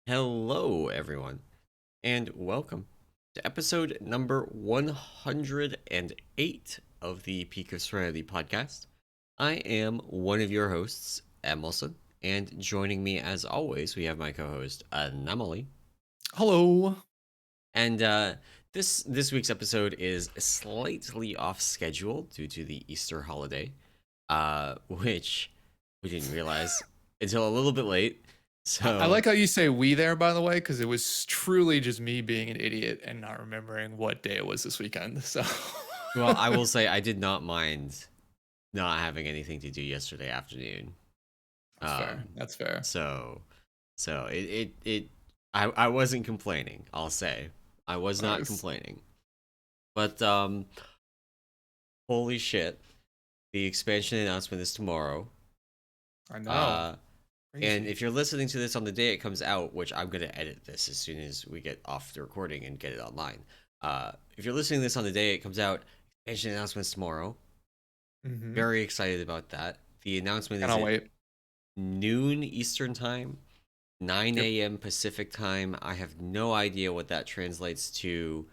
Hello, everyone, and welcome to episode number 108 of the Peak of Serenity podcast. I am one of your hosts, emallson, and joining me as always, we have my co host, Anomoly. Hello. And this week's episode is slightly off schedule due to the Easter holiday, which we didn't realize until a little bit late. I So like how you say we there, by the way, because it was truly just me being an idiot and not remembering what day it was this weekend. So well, I will say I did not mind not having anything to do yesterday afternoon. that's fair. Um, That's fair. so I wasn't complaining. I'll say I was not Nice. complaining, but holy shit, the expansion announcement is tomorrow. I know. Uh, and Crazy. if you're listening to this on the day it comes out, which I'm gonna edit this as soon as we get off the recording and get it online. If you're listening to this on the day it comes out, expansion announcements tomorrow. Mm-hmm. Very excited about that. The announcement is Cannot at wait. noon Eastern time, 9 Yep. a.m. Pacific time. I have no idea what that translates to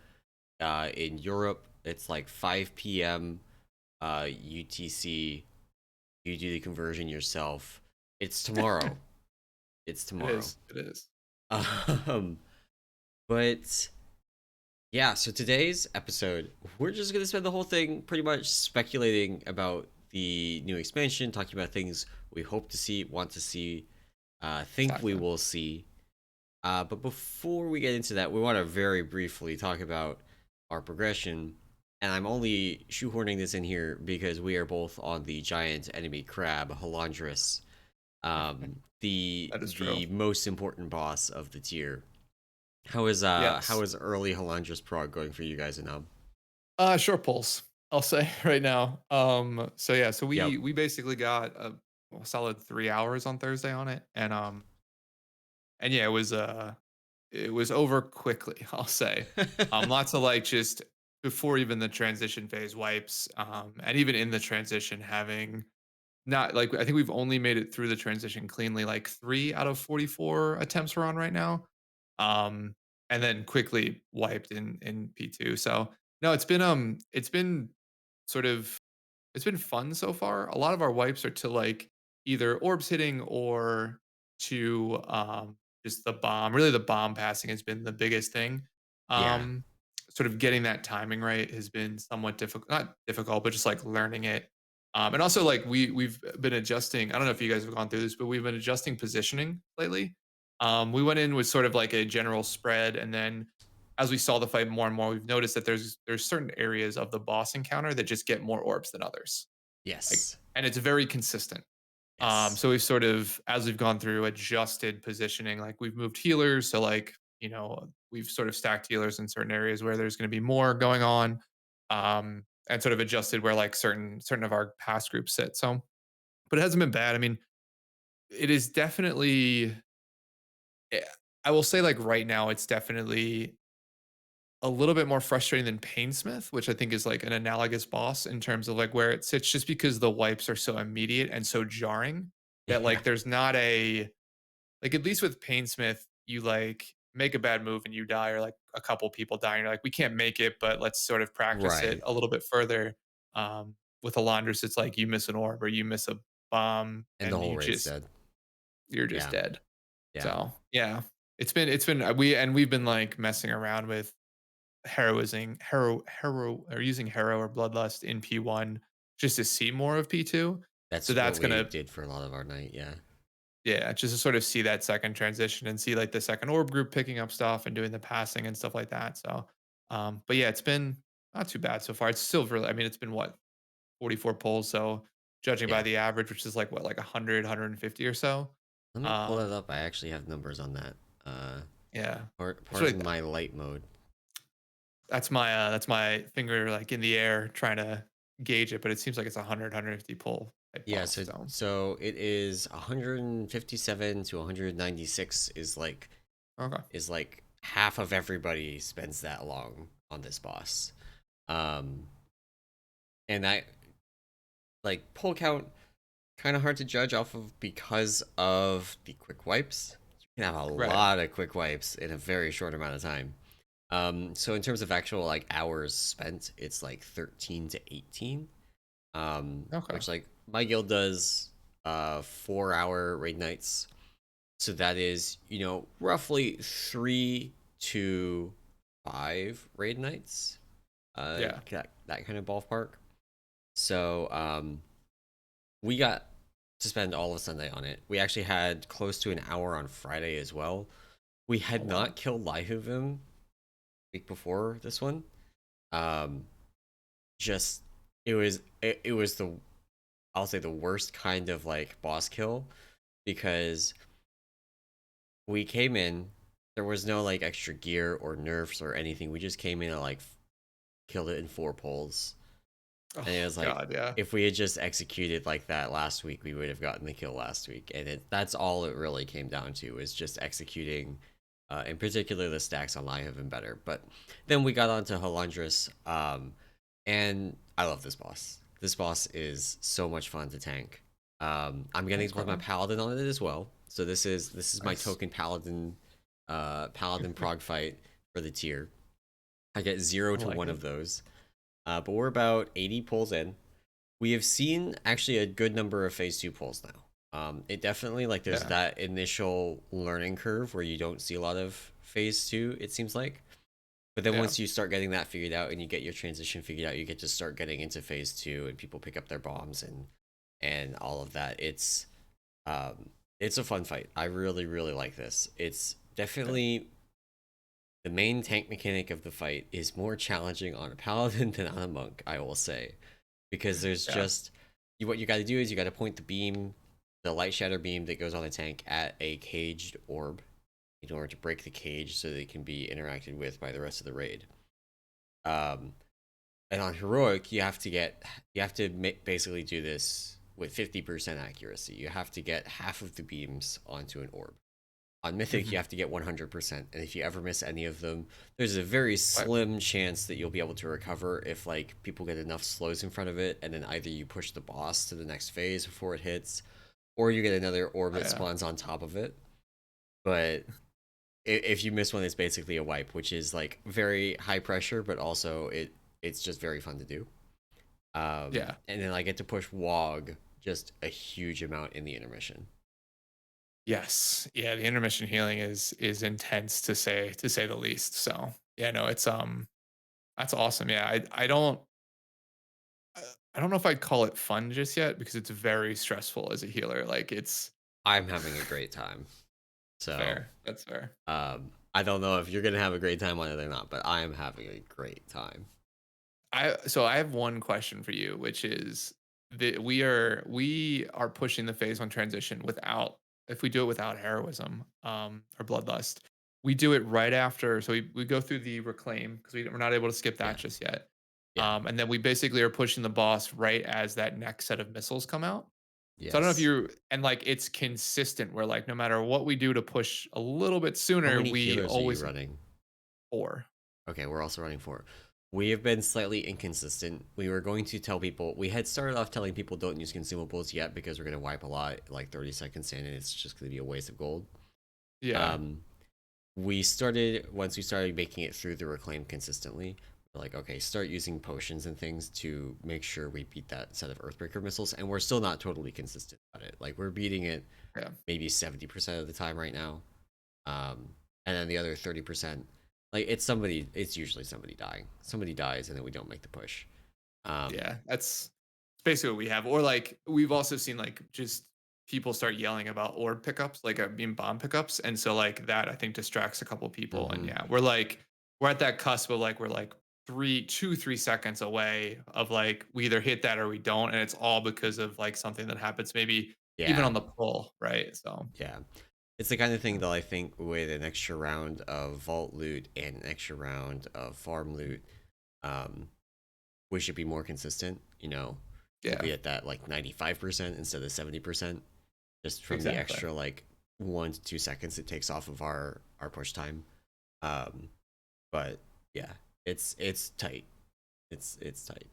in Europe. It's like 5 p.m. UTC. You do the conversion yourself. It's tomorrow. It's It tomorrow. is. It is. Um, but yeah, so today's episode, we're just gonna spend the whole thing pretty much speculating about the new expansion, talking about things we hope to see, want to see, think we Exactly. will see. But before we get into that, we want to very briefly talk about our progression. And I'm only shoehorning this in here because we are both on the giant enemy crab, Halondrus, the That is true. the most important boss of the tier. How Yes. is early Halondrus prog going for you guys now? Short pulse, I'll say right now. So yeah, so Yep. we basically got a solid 3 hours on Thursday on it. And yeah, it was over quickly, I'll say. Lots of like just before even the transition phase wipes, and even in the transition having not like I think we've only made it through the transition cleanly like 3 out of 44 attempts we're on right now. Um, and then quickly wiped in P2. So no, it's been sort of it's been fun so far. A lot of our wipes are to like either orbs hitting or to just the bomb. Really, the bomb passing has been the biggest thing. Yeah. Um, Sort of getting that timing right has been somewhat difficult. Not difficult, but just like learning it. And also, like we've been adjusting. I don't know if you guys have gone through this, but we've been adjusting positioning lately. We went in with sort of like a general spread, and then as we saw the fight more and more, we've noticed that there's certain areas of the boss encounter that just get more orbs than others. Like, Yes. and it's very consistent. Yes. So we've sort of, as we've gone through, adjusted positioning. Like we've moved healers, so like we've sort of stacked healers in certain areas where there's going to be more going on, and sort of adjusted where like certain of our past groups sit. So, but it hasn't been bad. I mean, it is definitely. eh, I will say, like right now, it's definitely a little bit more frustrating than Painsmith, which I think is like an analogous boss in terms of like where it sits, just because the wipes are so immediate and so jarring that Yeah. like there's not a like at least with Painsmith, you like make a bad move and you die, or like a couple people die, and you're like, we can't make it, but let's sort of practice it Right. a little bit further. With Alondris, it's like you miss an orb or you miss a bomb And the and whole raid's dead. you're just Yeah. dead. Yeah. So yeah, it's been we've been like messing around with hero or using hero or bloodlust in P1 just to see more of P2. That's So what that's we gonna did for a lot of our night. Yeah. yeah, just to sort of see that second transition and see like the second orb group picking up stuff and doing the passing and stuff like that. So but yeah, it's been not too bad so far. It's still really, I mean, it's been what, 44 polls, so judging by Yeah. the average, which is like what, like 100, 150 or so. Let me pull that Um up. I actually have numbers on that. Uh, yeah. It's really pardon my light mode. that's my finger like in the air trying to gauge it, but it seems like it's 100, 150 pull type Yeah, boss. so So it is 157 to 196 okay, is like half of everybody spends that long on this boss. Um and that like pull count kind of hard to judge off of because of the quick wipes. can have a Right. lot of quick wipes in a very short amount of time. So in terms of actual like hours spent, it's like 13 to 18. Okay. Which like my guild does 4 hour raid nights. So that is, roughly 3 to 5 raid nights. Yeah. That kind of ballpark. So we got to spend all of Sunday on it. We actually had close to an hour on Friday as well. We Oh had wow. not killed Lihovim week before this one. Um, just it was the I'll say the worst kind of like boss kill because we came in, there was no like extra gear or nerfs or anything. We just came in and like killed it in 4 pulls. And it Oh was like God. Yeah. if we had just executed like that last week, we would have gotten the kill last week. And that's all it really came down to is just executing. In particular, the stacks on Lie have been better. But then we got on to Halondrus, and I love this boss. This boss is so much fun to tank. I'm getting to play my Okay. paladin on it as well. So this is my Nice. token paladin, paladin prog fight for the tier. I get zero I to like one it. of those. But we're about 80 pulls in. We have seen actually a good number of phase 2 pulls now. It definitely like there's Yeah. that initial learning curve where you don't see a lot of phase 2, it seems like. But then Yeah. once you start getting that figured out and you get your transition figured out, you get to start getting into phase 2 and people pick up their bombs and all of that. Um it's a fun fight. I really really like this. It's Yeah. definitely the main tank mechanic of the fight is more challenging on a paladin than on a monk, I will say, because there's Yeah. just what you got to do is you got to point the beam, the light shatter beam that goes on a tank at a caged orb in order to break the cage so that it can be interacted with by the rest of the raid. Um, and on heroic, you have to basically do this with 50% accuracy. You have to get half of the beams onto an orb. On Mythic, you Hmm. have to get 100%, and if you ever miss any of them, there's a very Right. slim chance that you'll be able to recover if like people get enough slows in front of it, and then either you push the boss to the next phase before it hits, or you get another orb Oh, that yeah. spawns on top of it. But if you miss one, it's basically a wipe, which is like very high pressure, but also it's just very fun to do. Yeah. And then I get to push Wog just a huge amount in the intermission. Yes. Yeah. The intermission healing is intense to say the least. So yeah. No. It's That's awesome. Yeah. I don't know if I'd call it fun just yet because it's very stressful as a healer. Like it's I'm having a great time. So fair. That's fair. I don't know if you're gonna have a great time on it or not, but I am having a great time. I have one question for you, which is that we are pushing the phase one transition without if we do it without heroism or bloodlust, we do it right after. So we go through the reclaim because we're not able to skip that Yeah, just yet. yeah, And then we basically are pushing the boss right as that next set of missiles come out. So I don't know if yes. you and like it's consistent where like no matter what we do to push a little bit How sooner, many we healers are you always running? four. Okay, we're also running 4. We have been slightly inconsistent. We were going to tell people we had started off telling people don't use consumables yet because we're gonna wipe a lot like 30 seconds in and it's just gonna be a waste of gold. Yeah. Um, we started once we started making it through the reclaim consistently. We're like, okay, start using potions and things to make sure we beat that set of Earthbreaker missiles, and we're still not totally consistent about it. Like we're beating it Yeah. maybe 70% of the time right now, and then the other 30%, like it's usually somebody dying. Somebody dies, and then we don't make the push. Um, Yeah, that's basically what we have. Or like we've also seen like just people start yelling about orb pickups, like being bomb pickups, and so like that I think distracts a couple people. And mm-hmm. yeah, we're at that cusp of like we're like 3 seconds away of like we either hit that or we don't, and it's all because of like something that happens maybe even Yeah, on the pull, right? So yeah. It's the kind of thing yeah, that I think with an extra round of vault loot and an extra round of farm loot, um, we should be more consistent. We'll yeah, be at that like 95% instead of 70%, just from the exactly. extra like 1 to 2 seconds it takes off of our push time. Um, but yeah, it's tight. It's tight.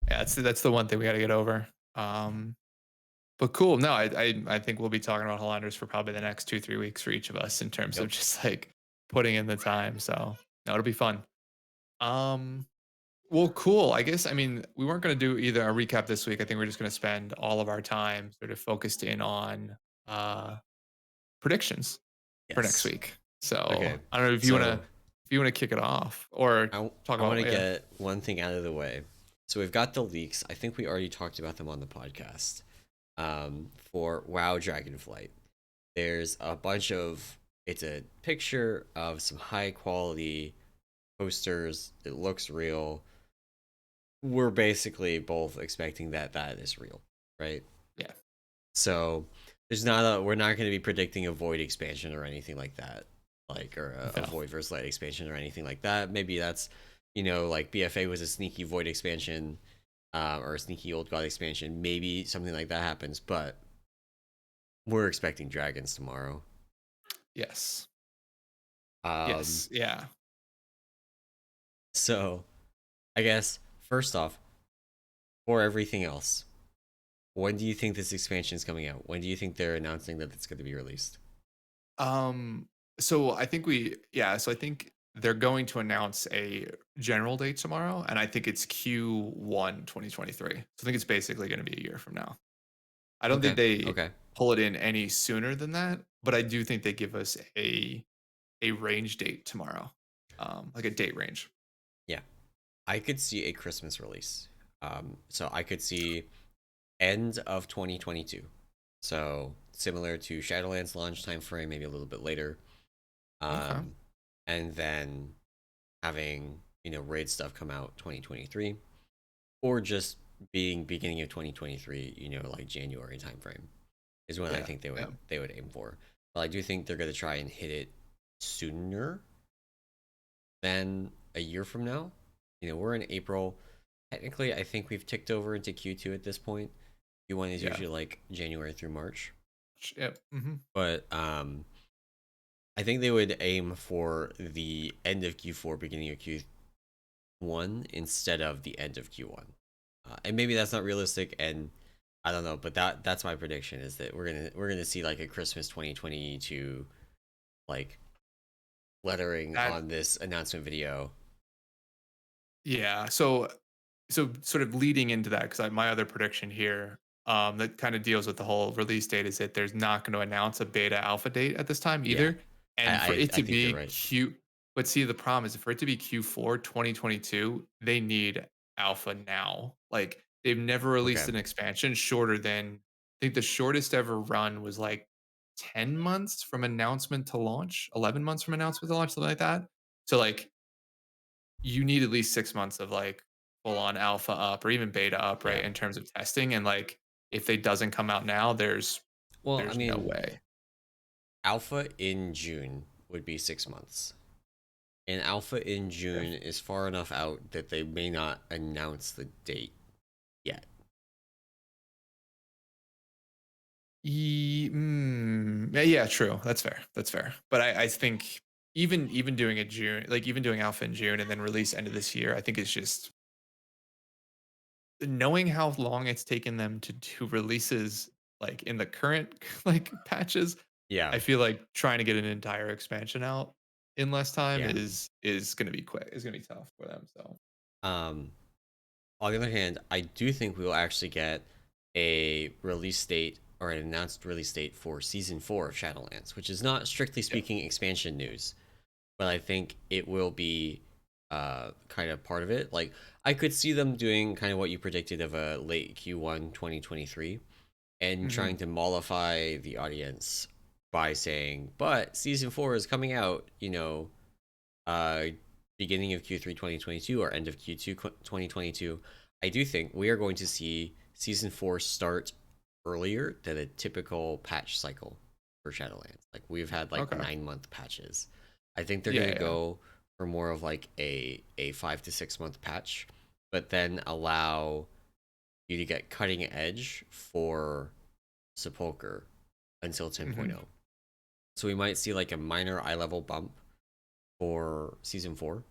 Yeah, that's the one thing we got to get over. Um, But cool. No, I think we'll be talking about Halondrus for probably the next 2-3 weeks for each of us in terms of Yep. just like putting in the time. So no, it'll be fun. Um, well, cool. I guess I mean we weren't going to do either a recap this week. I think we're just going to spend all of our time sort of focused in on uh predictions for next Yes. week. So Okay. I don't know So if you want to kick it off or talk I want about to yeah. get one thing out of the way. So we've got the leaks. I think we already talked about them on the podcast. For WoW Dragonflight, there's a bunch of. It's a picture of some high quality posters. It looks real. We're basically both expecting that that is real, right? Yeah. So there's not a. We're not going to be predicting a void expansion or anything like that, like or a No. void versus light expansion or anything like that. Maybe that's like BFA was a sneaky void expansion, or a sneaky old god expansion. Maybe something like that happens, but we're expecting dragons tomorrow. Yes. Um, Yes. Yeah. so I guess first off, for everything else, when do you think this expansion is coming out? When do you think they're announcing that it's going to be released? Um, so I think so I think they're going to announce a general date tomorrow, and I think it's Q1 2023. So I think it's basically going to be a year from now. I don't think Okay. they Okay. pull it in any sooner than that, but I do think they give us a range date tomorrow, like a date range. Yeah. I could see a Christmas release. So I could see end of 2022. So similar to Shadowlands launch time frame, maybe a little bit later. Okay. Um, and then having raid stuff come out 2023, or just being beginning of 2023. Like January timeframe is when I Yeah. think Yeah. they would aim for. But I do think they're gonna try and hit it sooner than a year from now. We're in April. Technically, I think we've ticked over into Q2 at this point. Q1 is Yeah. usually like January through March. Yep. But I think they would aim for the end of Q4, beginning of Q1 instead of the end of Q1. And maybe that's not realistic, and I don't know, but that's my prediction is that we're gonna see like a Christmas 2022 like lettering That on this announcement video. yeah. So sort of leading into that, because my other prediction here, that kind of deals with the whole release date is that there's not going to announce a beta alpha date at this time Yeah, either. And for I it I to think you're be right. but see, the problem is for it to be Q4 2022, they need alpha now. Like they've never Okay. released an expansion shorter than, I think the shortest ever run was like 10 months from announcement to launch, 11 months from announcement to launch, something like that. So like you need at least 6 months of, like, full on alpha up or even beta up, right, Yeah. in terms of testing, and, like, if it doesn't come out now, Well, I there's no mean, way. alpha in June would be 6 months. And alpha in Yeah. June is far enough out that they may not announce the date yet. Yeah, true, that's fair, but I think even doing a June like, even doing alpha in June and then release end of this year, I think it's just knowing how long it's taken them to do releases, like, in the current, like, patches, Yeah. I feel like trying to get an entire expansion out in less time Yeah. is gonna be quick. Is gonna be tough for them. So Um, on the other hand, I do think we will actually get a release date or an announced release date for season 4 of Shadowlands, which is not strictly yeah. speaking expansion news, but I think it will be kind of part of it. Like I could see them doing kind of what you predicted of a late Q1 2023 and hmm trying to mollify the audience by saying, "But season 4 is coming out, uh beginning of Q3 2022 or end of Q2 2022." I do think we are going to see season 4 start earlier than a typical patch cycle for Shadowlands. Like we've had like Okay. 9-month patches. I think they're Yeah. going to Yeah. go for more of like a 5 to 6 month patch, but then allow you to get cutting edge for Sepulcher until hmm 10.0. So we might see like a minor eye level bump for season 4,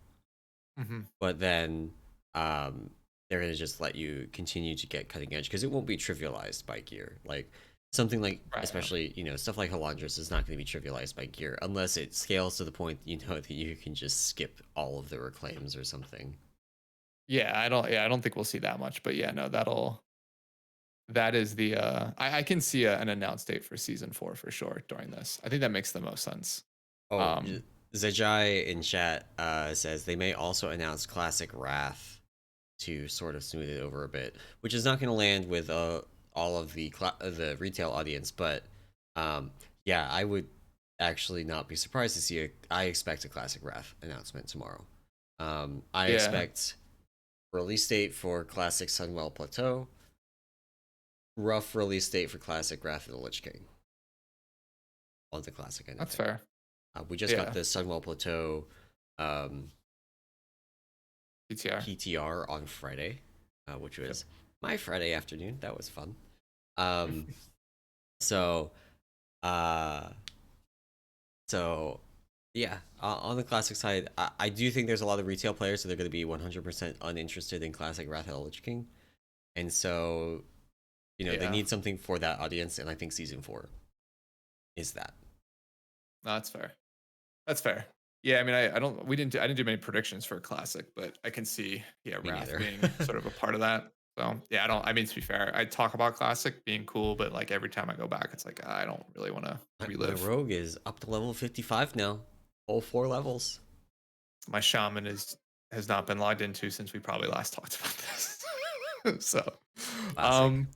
hmm but then um they're gonna just let you continue to get cutting edge because it won't be trivialized by gear. Like something like, Right. especially stuff like Halondrus is not going to be trivialized by gear unless it scales to the point that you can just skip all of the reclaims or something. Yeah, I don't. Yeah, I don't think we'll see that much. But yeah, no, that is the. I can see an announced date for season 4 for sure during this. I think that makes the most sense. Oh, Um, Zajai in chat says they may also announce Classic Wrath to sort of smooth it over a bit, which is not going to land with all of the retail audience, but um, yeah, I would actually not be surprised to see I expect a Classic Wrath announcement tomorrow. I yeah, expect release date for Classic Sunwell Plateau, rough release date for Classic Wrath of the Lich King on the Classic that's anything. fair. We just got Yeah, the Sunwell Plateau um, PTR. PTR on Friday, which Yep. was my Friday afternoon. That was fun. Um, so, uh, so yeah, on the classic side, I do think there's a lot of retail players, so they're going to be 100% uninterested in classic Wrath of the Lich King, and so they Yeah, need something for that audience, and I think season 4 is that. no, that's fair. That's fair. Yeah, I mean, I don't. I didn't do many predictions for classic, but I can see, yeah, Me Wrath neither. being sort of a part of that. So yeah, I don't. I mean, to be fair, I talk about classic being cool, but like every time I go back, it's like I don't really want to My relive. rogue is up to level 55 now, whole 4 levels. My shaman is has not been logged into since we probably last talked about this. So, Classic. um,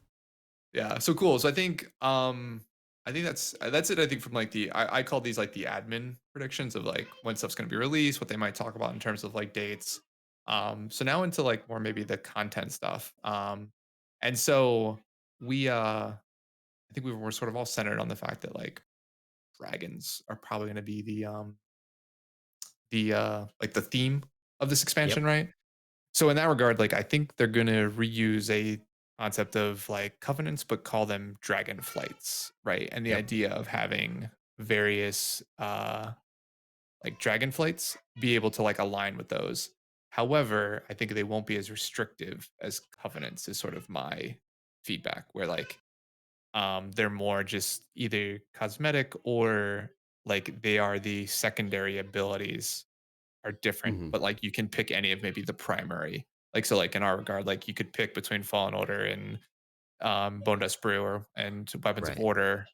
yeah, so cool. So I think that's it. I think from like I call these like the admin predictions of like when stuff's going to be released, what they might talk about in terms of like dates. So now into like more maybe the content stuff. And so I think we were sort of all centered on the fact that like dragons are probably going to be the like the theme of this Yep. expansion, right? So in that regard, like I think they're gonna reuse a concept of like covenants, but call them dragonflights, right? And the Yep. idea of having various like dragonflights be able to like align with those. However, I think they won't be as restrictive as covenants is sort of my feedback, where like they're more just either cosmetic or like they are the secondary abilities are different, Hmm. but like you can pick any of maybe the primary. Like so, like in our regard, like you could pick between Fallen Order and Bone Dust Brewer and Weapons of Right. Order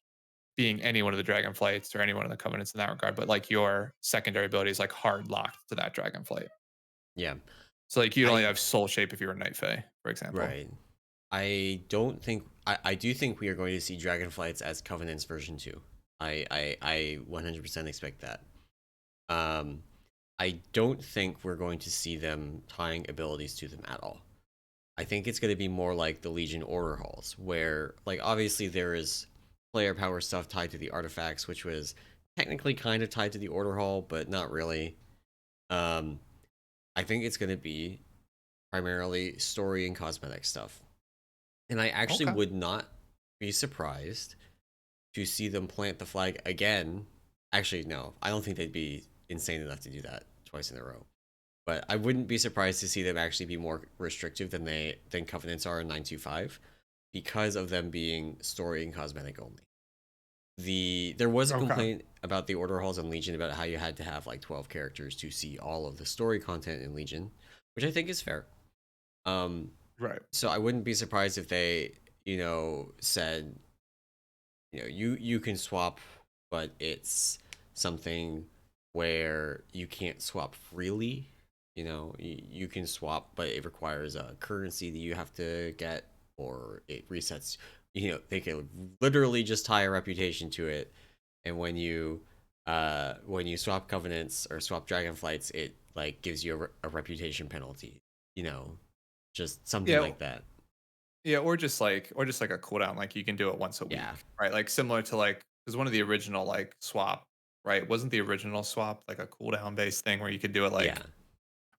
being any one of the Dragonflights or any one of the Covenants in that regard. But like your secondary ability is like hard locked to that Dragonflight. Yeah. So like you'd only I have Soul Shape if you were Night Fae, for example. Right. I don't think I do think we are going to see Dragonflights as Covenants version 2. I 100% expect that. Um I don't think we're going to see them tying abilities to them at all. I think it's going to be more like the Legion Order Halls, where, like, obviously there is player power stuff tied to the artifacts, which was technically kind of tied to the Order Hall, but not really. Um, I think it's going to be primarily story and cosmetic stuff. And I actually Okay. would not be surprised to see them plant the flag again. Actually, no, I don't think they'd be insane enough to do that twice in a row. But I wouldn't be surprised to see them actually be more restrictive than Covenants are in 925 because of them being story and cosmetic only. There was a Okay. complaint about the Order Halls in Legion about how you had to have like 12 characters to see all of the story content in Legion, which I think is fair. Um, Right. so I wouldn't be surprised if they, said, you can swap, but it's something where you can't swap freely. You can swap, but it requires a currency that you have to get, or it resets. They can literally just tie a reputation to it, and when you swap covenants or swap dragonflights, it like gives you a reputation penalty. You know, just something Yeah. like that. Yeah, or just like a cooldown, like you can do it once a Yeah, week, right? Like similar to like because one of the original like swap, right? Wasn't the original swap like a cooldown based thing where you could do it yeah, like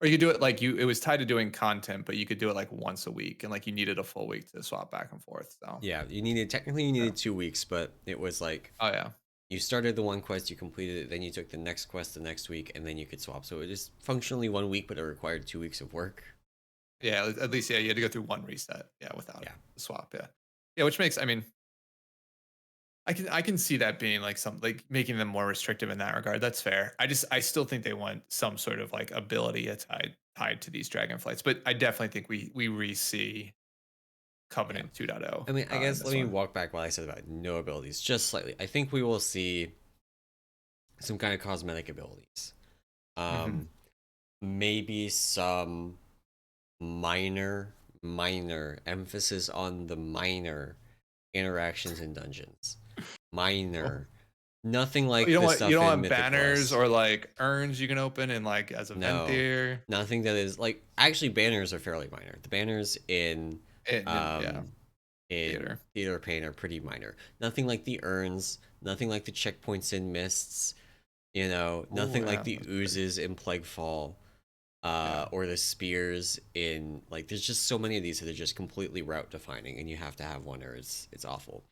or you could do it like it was tied to doing content, but you could do it like once a week and like you needed a full week to swap back and forth. So yeah. You yeah. needed 2 weeks, but it was like Oh yeah. you started the one quest, you completed it, then you took the next quest the next week, and then you could swap. So it is functionally one week, but it required 2 weeks of work. Yeah, at least, yeah, you had to go through one reset, yeah, without Yeah. the swap, yeah. Yeah, which makes, I mean, I can see that being like some, like making them more restrictive in that regard. That's fair. I still think they want some sort of like ability tied to these dragonflights, but I definitely think we re-see Yeah. Covenant 2.0 I mean, I in guess let this me one. walk back what I said about no abilities just slightly. I think we will see some kind of cosmetic abilities. Hmm. Um, maybe some minor emphasis on the minor interactions in dungeons. Cool. Minor. Nothing You like don't the want, you stuff don't in want Mythic banners Quest. or like urns you can open in like as event No. there. Nothing that is like actually banners are fairly minor. The banners Yeah, um in theater. Theater of Pain are pretty minor. Nothing like the urns, nothing like the checkpoints in Mists, Oh nothing like yeah, the that's big. oozes in Plaguefall, Yeah, or the spears in like there's just so many of these that are just completely route defining and you have to have one or it's awful.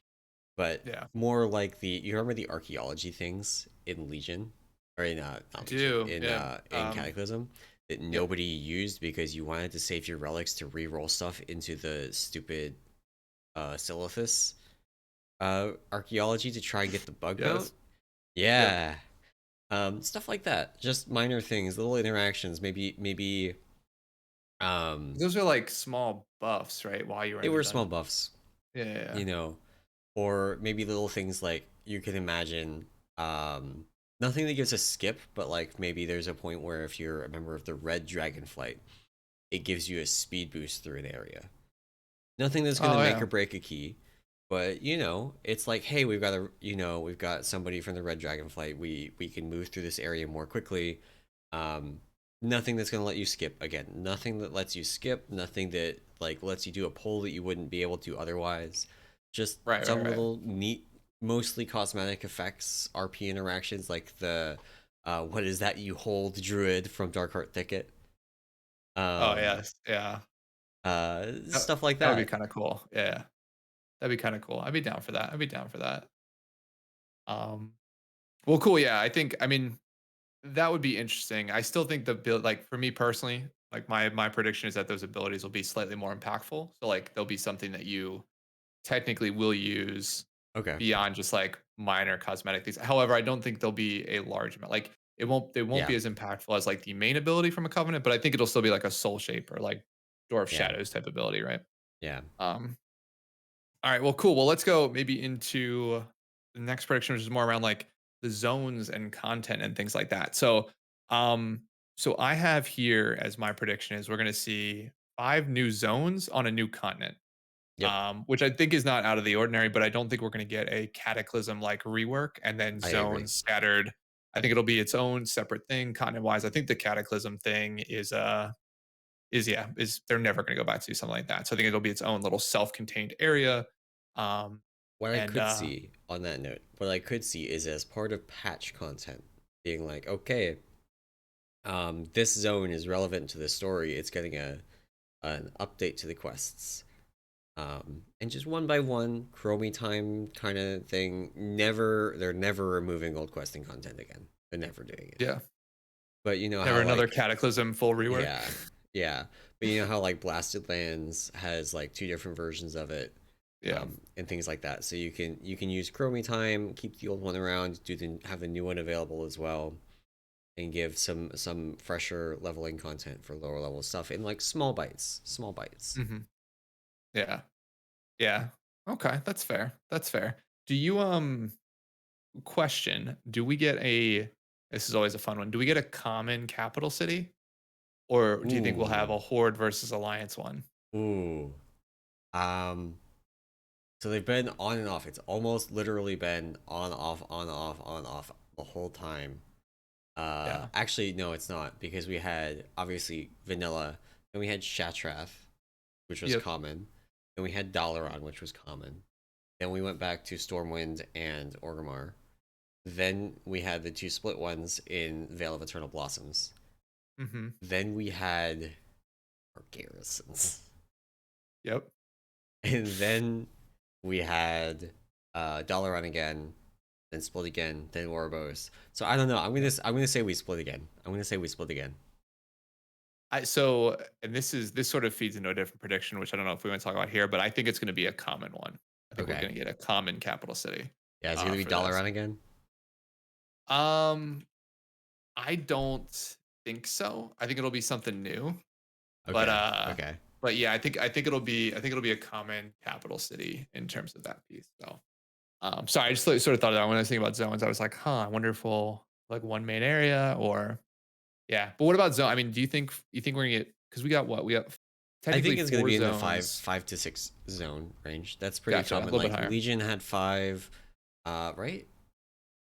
But yeah. more like you remember the archaeology things in Legion? Or in I not Legion, do. Yeah. in Cataclysm that Yep. nobody used because you wanted to save your relics to re-roll stuff into the stupid Silithus archaeology to try and get the bug mount. Yes. Yep. Yeah. Stuff like that. Just minor things, little interactions. Maybe um, Those are like small buffs, right? While you were they in the were small dungeon. buffs, Yeah. Yeah. Yeah. you know, or maybe little things like you can imagine. Um, Nothing that gives a skip, but like maybe there's a point where if you're a member of the Red Dragonflight, it gives you a speed boost through an area. Nothing that's gonna Oh make yeah. or break a key, but it's like, hey, we've got somebody from the Red Dragonflight. We can move through this area more quickly. Um, Nothing that's gonna let you skip again. Nothing that lets you skip. Nothing that like lets you do a pull that you wouldn't be able to otherwise. Just Right. Right. some Right. little neat, mostly cosmetic effects, RP interactions, like the what is that you hold druid from Darkheart Thicket. Oh Um, yes. Yeah. That, Stuff like that would be that. kind of cool. Yeah. That'd be kind of cool. I'd be down for that. I'd be down for that. Um. Well, cool. Yeah. I think. I mean, that would be interesting. I still think the build, like for me personally, like my prediction is that those abilities will be slightly more impactful. So like there'll be something that you technically will use Okay. beyond just like minor cosmetic things. However, I don't think there'll be a large amount. Like they won't Yeah. be as impactful as like the main ability from a covenant, but I think it'll still be like a soul shape or like Door of Yeah. Shadows type ability, right? Yeah. Um all right, well, cool. Well, let's go maybe into the next prediction, which is more around like the zones and content and things like that. Um, so I have here as my prediction is we're going to see 5 new zones on a new continent, Yep. which I think is not out of the ordinary, but I don't think we're going to get a cataclysm like rework and then I agree. zones scattered. I think it'll be its own separate thing continent wise. I think the cataclysm thing is they're never going to go back to something like that. So I think it'll be its own little self-contained area. Um, What I and could see on that note, what I could see is as part of patch content, being like, okay, this zone is relevant to the story. It's getting an update to the quests. And just one by one, Chromie time kind of thing. They're never removing old questing content again. They're never doing it. yeah, But you know never how another like cataclysm full rework. yeah, yeah. But you know how like Blasted Lands has like two different versions of it, Yeah. and things like that. So you can use Chromie time, keep the old one around, have a new one available as well, and give some fresher leveling content for lower level stuff in like small bites, small bites. Hmm. Yeah. Yeah. Okay, that's fair. That's fair. Do you question? Do we get a? This is always a fun one. Do we get a common capital city, or do you think we'll have Ooh, a horde versus alliance one? ooh. Um. So they've been on and off. It's almost literally been on off on off on off the whole time. Yeah. Actually, no, it's not because we had obviously vanilla, then we had Shatrath, which was Yep. common, then we had Dalaran, which was common. Then we went back to Stormwind and Orgrimmar. Then we had the two split ones in Vale of Eternal Blossoms. Hmm. Then we had our garrisons, Yep. and then we had Dalaran again, then split again, then Oribos. So I don't know. Yep. I'm gonna say we split again. I'm gonna say we split again. And this sort of feeds into a different prediction, which I don't know if we want to talk about here, but I think it's going to be a common one. I think we're Okay. going to get a common capital city Yeah, is it gonna be for this. Dalaran again? Um, I don't think so. I think it'll be something new, but Okay. Okay. yeah, I think it'll be a common capital city in terms of that piece. So, sorry, I just sort of thought of that when I was thinking about zones. I was like, huh, I wonder if we'll like one main area or yeah. But what about zone? I mean, you think we're gonna get because we got what we got I technically think it's gonna four be in the five zones. five to six zone range. That's pretty Gotcha, a common. little bit Like higher. Legion had five, right?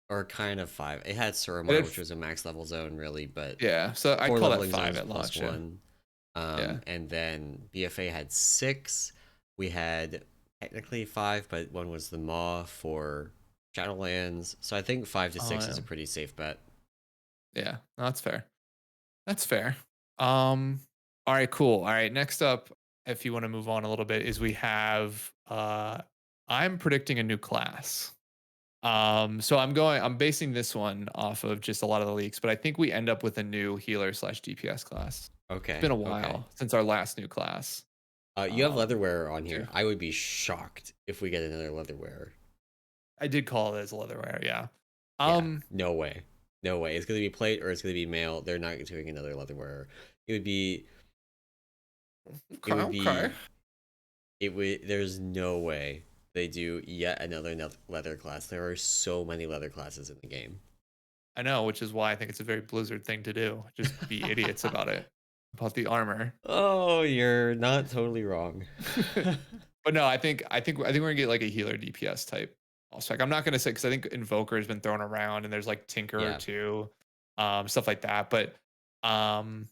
Or kind of five. It had I Suramar, did, which was a max level zone, really, but yeah. So I'd four call that leveling 5 zones at plus launch. Yeah, one. yeah. And then BFA had six. We had technically five, but one was the Maw for Shadowlands. So I think five to Oh six is yeah, a pretty safe bet. yeah. No, that's fair. That's fair. Um. All right. Cool. All right. Next up, if you want to move on a little bit, is we have. I'm predicting a new class. So I'm basing this one off of just a lot of the leaks, but I think we end up with a new healer slash DPS class. It's been Okay, a okay. while since our last new class. You have Um, Leatherwear on too. here. I would be shocked if we get another Leatherwear. I did call it as leatherware, yeah. Yeah, Um, no way. No way. It's gonna be plate or it's gonna be mail. They're not doing another Leatherwear. It would be it okay, would okay. be it would there's no way they do yet another leather class. There are so many leather classes in the game. I know, which is why I think it's a very Blizzard thing to do. Just be idiots about it, about the armor. Oh, you're not totally wrong. But no, I think we're gonna get like a healer DPS type. Also, like I'm not gonna say because I think Invoker has been thrown around and there's like Tinker Yeah. too, stuff like that. But um,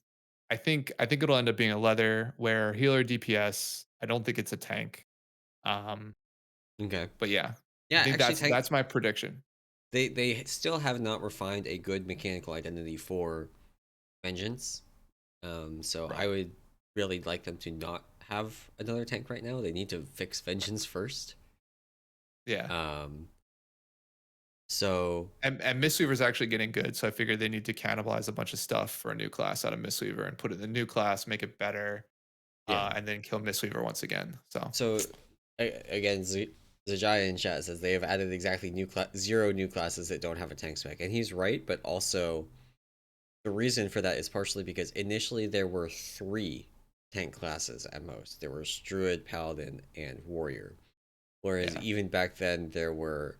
I think it'll end up being a leather where healer DPS. I don't think it's a tank. Um, Okay. but yeah, I Yeah, think actually that's my prediction. they still have not refined a good mechanical identity for Vengeance. So I Right. would really like them to not have another tank right now. They need to fix Vengeance first. Yeah. Um, so And Mistweaver's actually getting good, so I figured they need to cannibalize a bunch of stuff for a new class out of Mistweaver and put it in the new class, make it better, yeah. and then kill Mistweaver once again. So So again, Zajaya in chat says they have added exactly zero new classes that don't have a tank spec, and he's right. But also the reason for that is partially because initially there were three tank classes at most. There was Druid, Paladin, and Warrior. Whereas yeah, even back then there were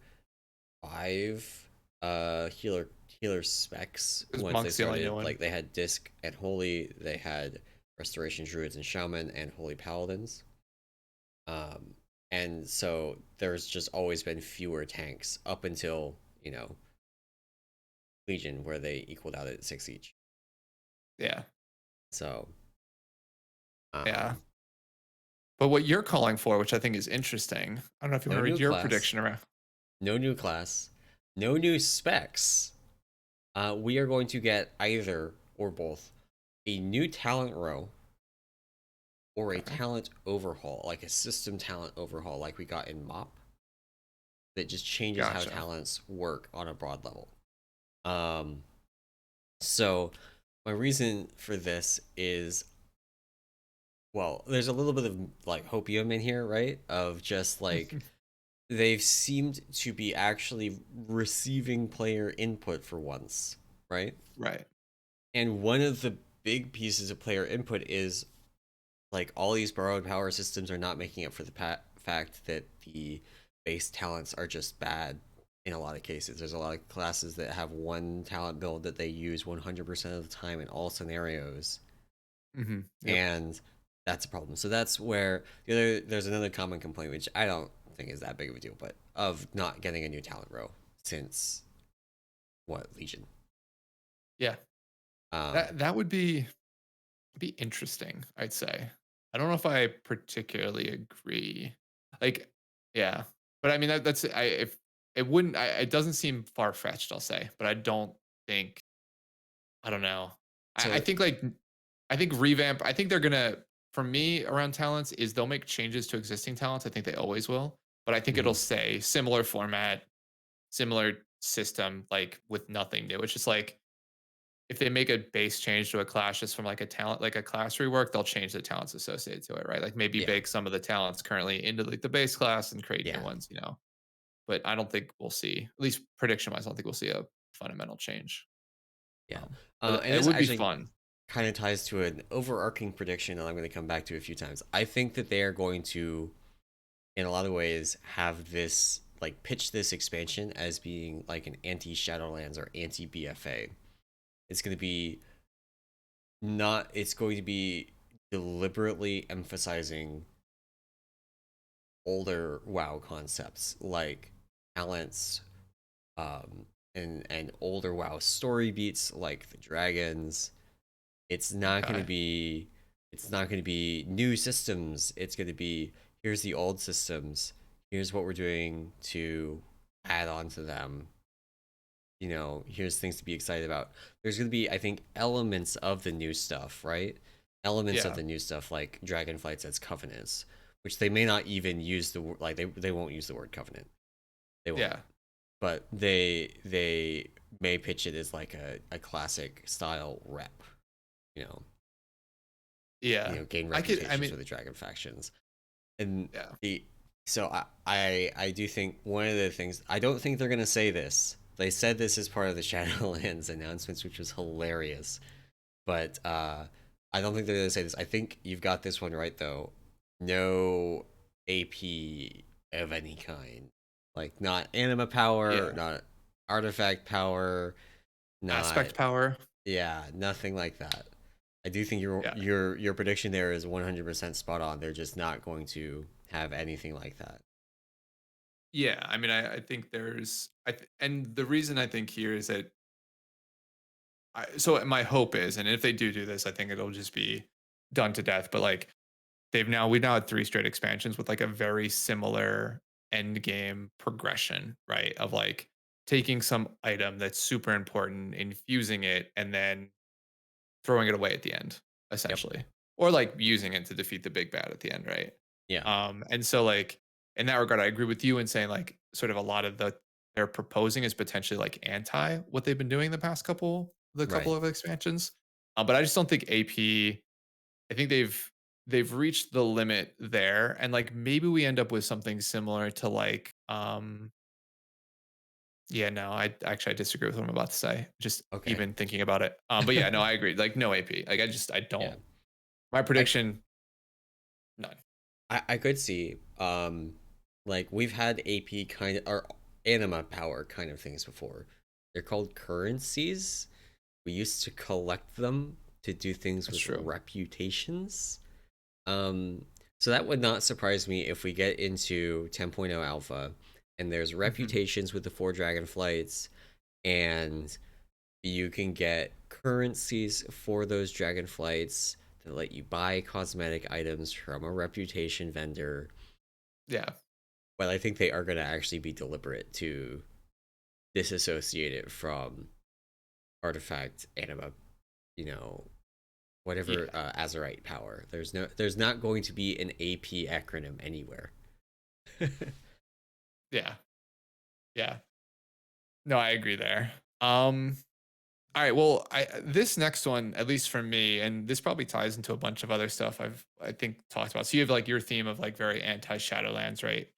five healer specs because once they Monk's the only new started. one. Like they had Disc and Holy, they had Restoration Druids and Shaman, and Holy Paladins. Um, and so there's just always been fewer tanks up until Legion, where they equaled out at six each. Yeah, So yeah. um, But what you're calling for, which I think is interesting, I don't know if you want no to read new your class, prediction around. no new class, no new specs. We are going to get either or both a new talent row or a Okay, talent overhaul, like a system talent overhaul, like we got in MOP, that just changes how gotcha. talents work on a broad level. Um, so my reason for this is, well, there's a little bit of like hopium in here, right? Of just like they've seemed to be actually receiving player input for once, right? Right. And one of the big pieces of player input is like all these borrowed power systems are not making up for the fact that the base talents are just bad in a lot of cases. There's a lot of classes that have one talent build that they use 100% of the time in all scenarios, Yep. and that's a problem. So that's where there's another common complaint, which I don't think is that big of a deal, but of not getting a new talent row since what Legion. Yeah. Um, That would be interesting, I'd say. I don't know if I particularly agree. Like, yeah. But I mean that's I if it wouldn't it doesn't seem far fetched, I'll say, but I don't think I don't know. I so think like I think revamp, I think they're gonna for me around talents is they'll make changes to existing talents. I think they always will. But I think it'll mhm. stay similar format, similar system, like with nothing new. It's just like if they make a base change to a class just from like a talent, like a class rework, they'll change the talents associated to it, right? Like maybe Yeah, bake some of the talents currently into like the base class and create new yeah, ones, you know. But I don't think we'll see, at least prediction wise, I don't think we'll see a fundamental change. yeah. But And it this would be actually fun. kind of ties to an overarching prediction that I'm going to come back to a few times. I think that they are going to, in a lot of ways, have this like pitch this expansion as being like an anti Shadowlands or anti BFA. It's going to be not. It's going to be deliberately emphasizing older WoW concepts like talents, and older WoW story beats like the dragons. It's not going to Okay. be new systems. It's going to be here's the old systems. Here's what we're doing to add on to them. Here's things to be excited about. There's going to be, I think, elements of the new stuff, right? Elements of Yeah. the new stuff like Dragonflights as covenants, which they may not even use the word, like they won't use the word covenant. They won't. Yeah. But they may pitch it as like a classic style rep, you know, Yeah. gain I could, I reputations mean, for the dragon factions. And yeah. the so I do think one of the things, I don't think they're gonna say this. They said this as part of the Shadowlands announcements, which was hilarious. But I don't think they're gonna say this. I think you've got this one right though. No AP of any kind. Like not anima power, Yeah. not artifact power, not Aspect power. yeah, nothing like that. I do think your Yeah. your your prediction there is 100% spot on. They're just not going to have anything like that. Yeah. I mean, I think there's, and the reason I think here is that so my hope is, and if they do this, I think it'll just be done to death. But like we've now had three straight expansions with like a very similar end game progression, right? Of like taking some item that's super important, infusing it, and then throwing it away at the end, Yep. essentially, or like using it to defeat the big bad at the end, right? Yeah. And so like in that regard, I agree with you in saying like sort of a lot of the they're proposing is potentially like anti what they've been doing the couple Right. of expansions. But I just don't think AP. I think they've reached the limit there, and like maybe we end up with something similar to like yeah, no, I disagree with what I'm about to say. Just Okay. even thinking about it. But yeah, no, I agree. Like no AP. Like I Yeah. don't. My I prediction, none. I could see like we've had AP kind of or anima power kind of things before. They're called currencies. We used to collect them to do things That's with true. reputations. Um, so that would not surprise me if we get into 10.0 alpha and there's Mhm. reputations with the four dragonflights, and you can get currencies for those dragonflights that let you buy cosmetic items from a reputation vendor. Yeah. But I think they are going to actually be deliberate to disassociate it from artifact anima, you know, whatever Yeah. Azerite power. There's not going to be an AP acronym anywhere. Yeah. Yeah. No, I agree there. Um, all right. Well, I this next one, at least for me, and this probably ties into a bunch of other stuff I think talked about. So you have like your theme of like very anti Shadowlands, right?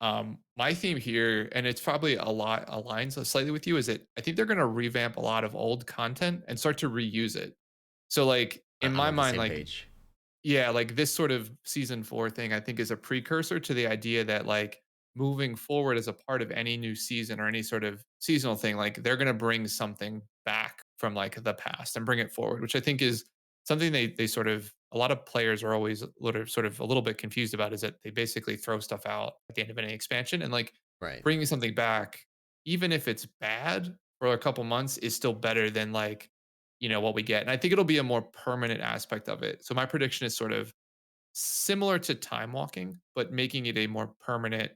My theme here, and it's probably a lot aligns slightly with you, is that I think they're gonna revamp a lot of old content and start to reuse it. So like in I'm my on the mind, same like page. yeah, like this sort of season 4 thing, I think is a precursor to the idea that like moving forward as a part of any new season or any sort of seasonal thing, like they're going to bring something back from like the past and bring it forward, which I think is something they sort of a lot of players are always sort of a little bit confused about is that they basically throw stuff out at the end of any expansion and like Right. bringing something back, even if it's bad for a couple months, is still better than like what we get. And I think it'll be a more permanent aspect of it. So my prediction is sort of similar to time walking, but making it a more permanent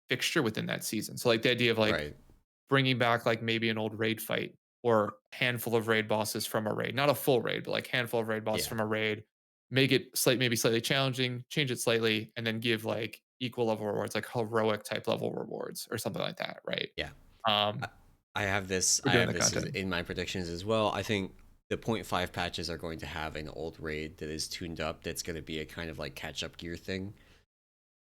fixture within that season. So like the idea of like Right. bringing back like maybe an old raid fight or handful of raid bosses from a raid, not a full raid, but like handful of raid bosses Yeah. from a raid, make it maybe slightly challenging, change it slightly, and then give like equal level rewards, like heroic type level rewards or something like that, right? Yeah. I, Um, I have this. for I doing have the this content. in my predictions as well. I think the point 0.5 patches are going to have an old raid that is tuned up that's going to be a kind of like catch up gear thing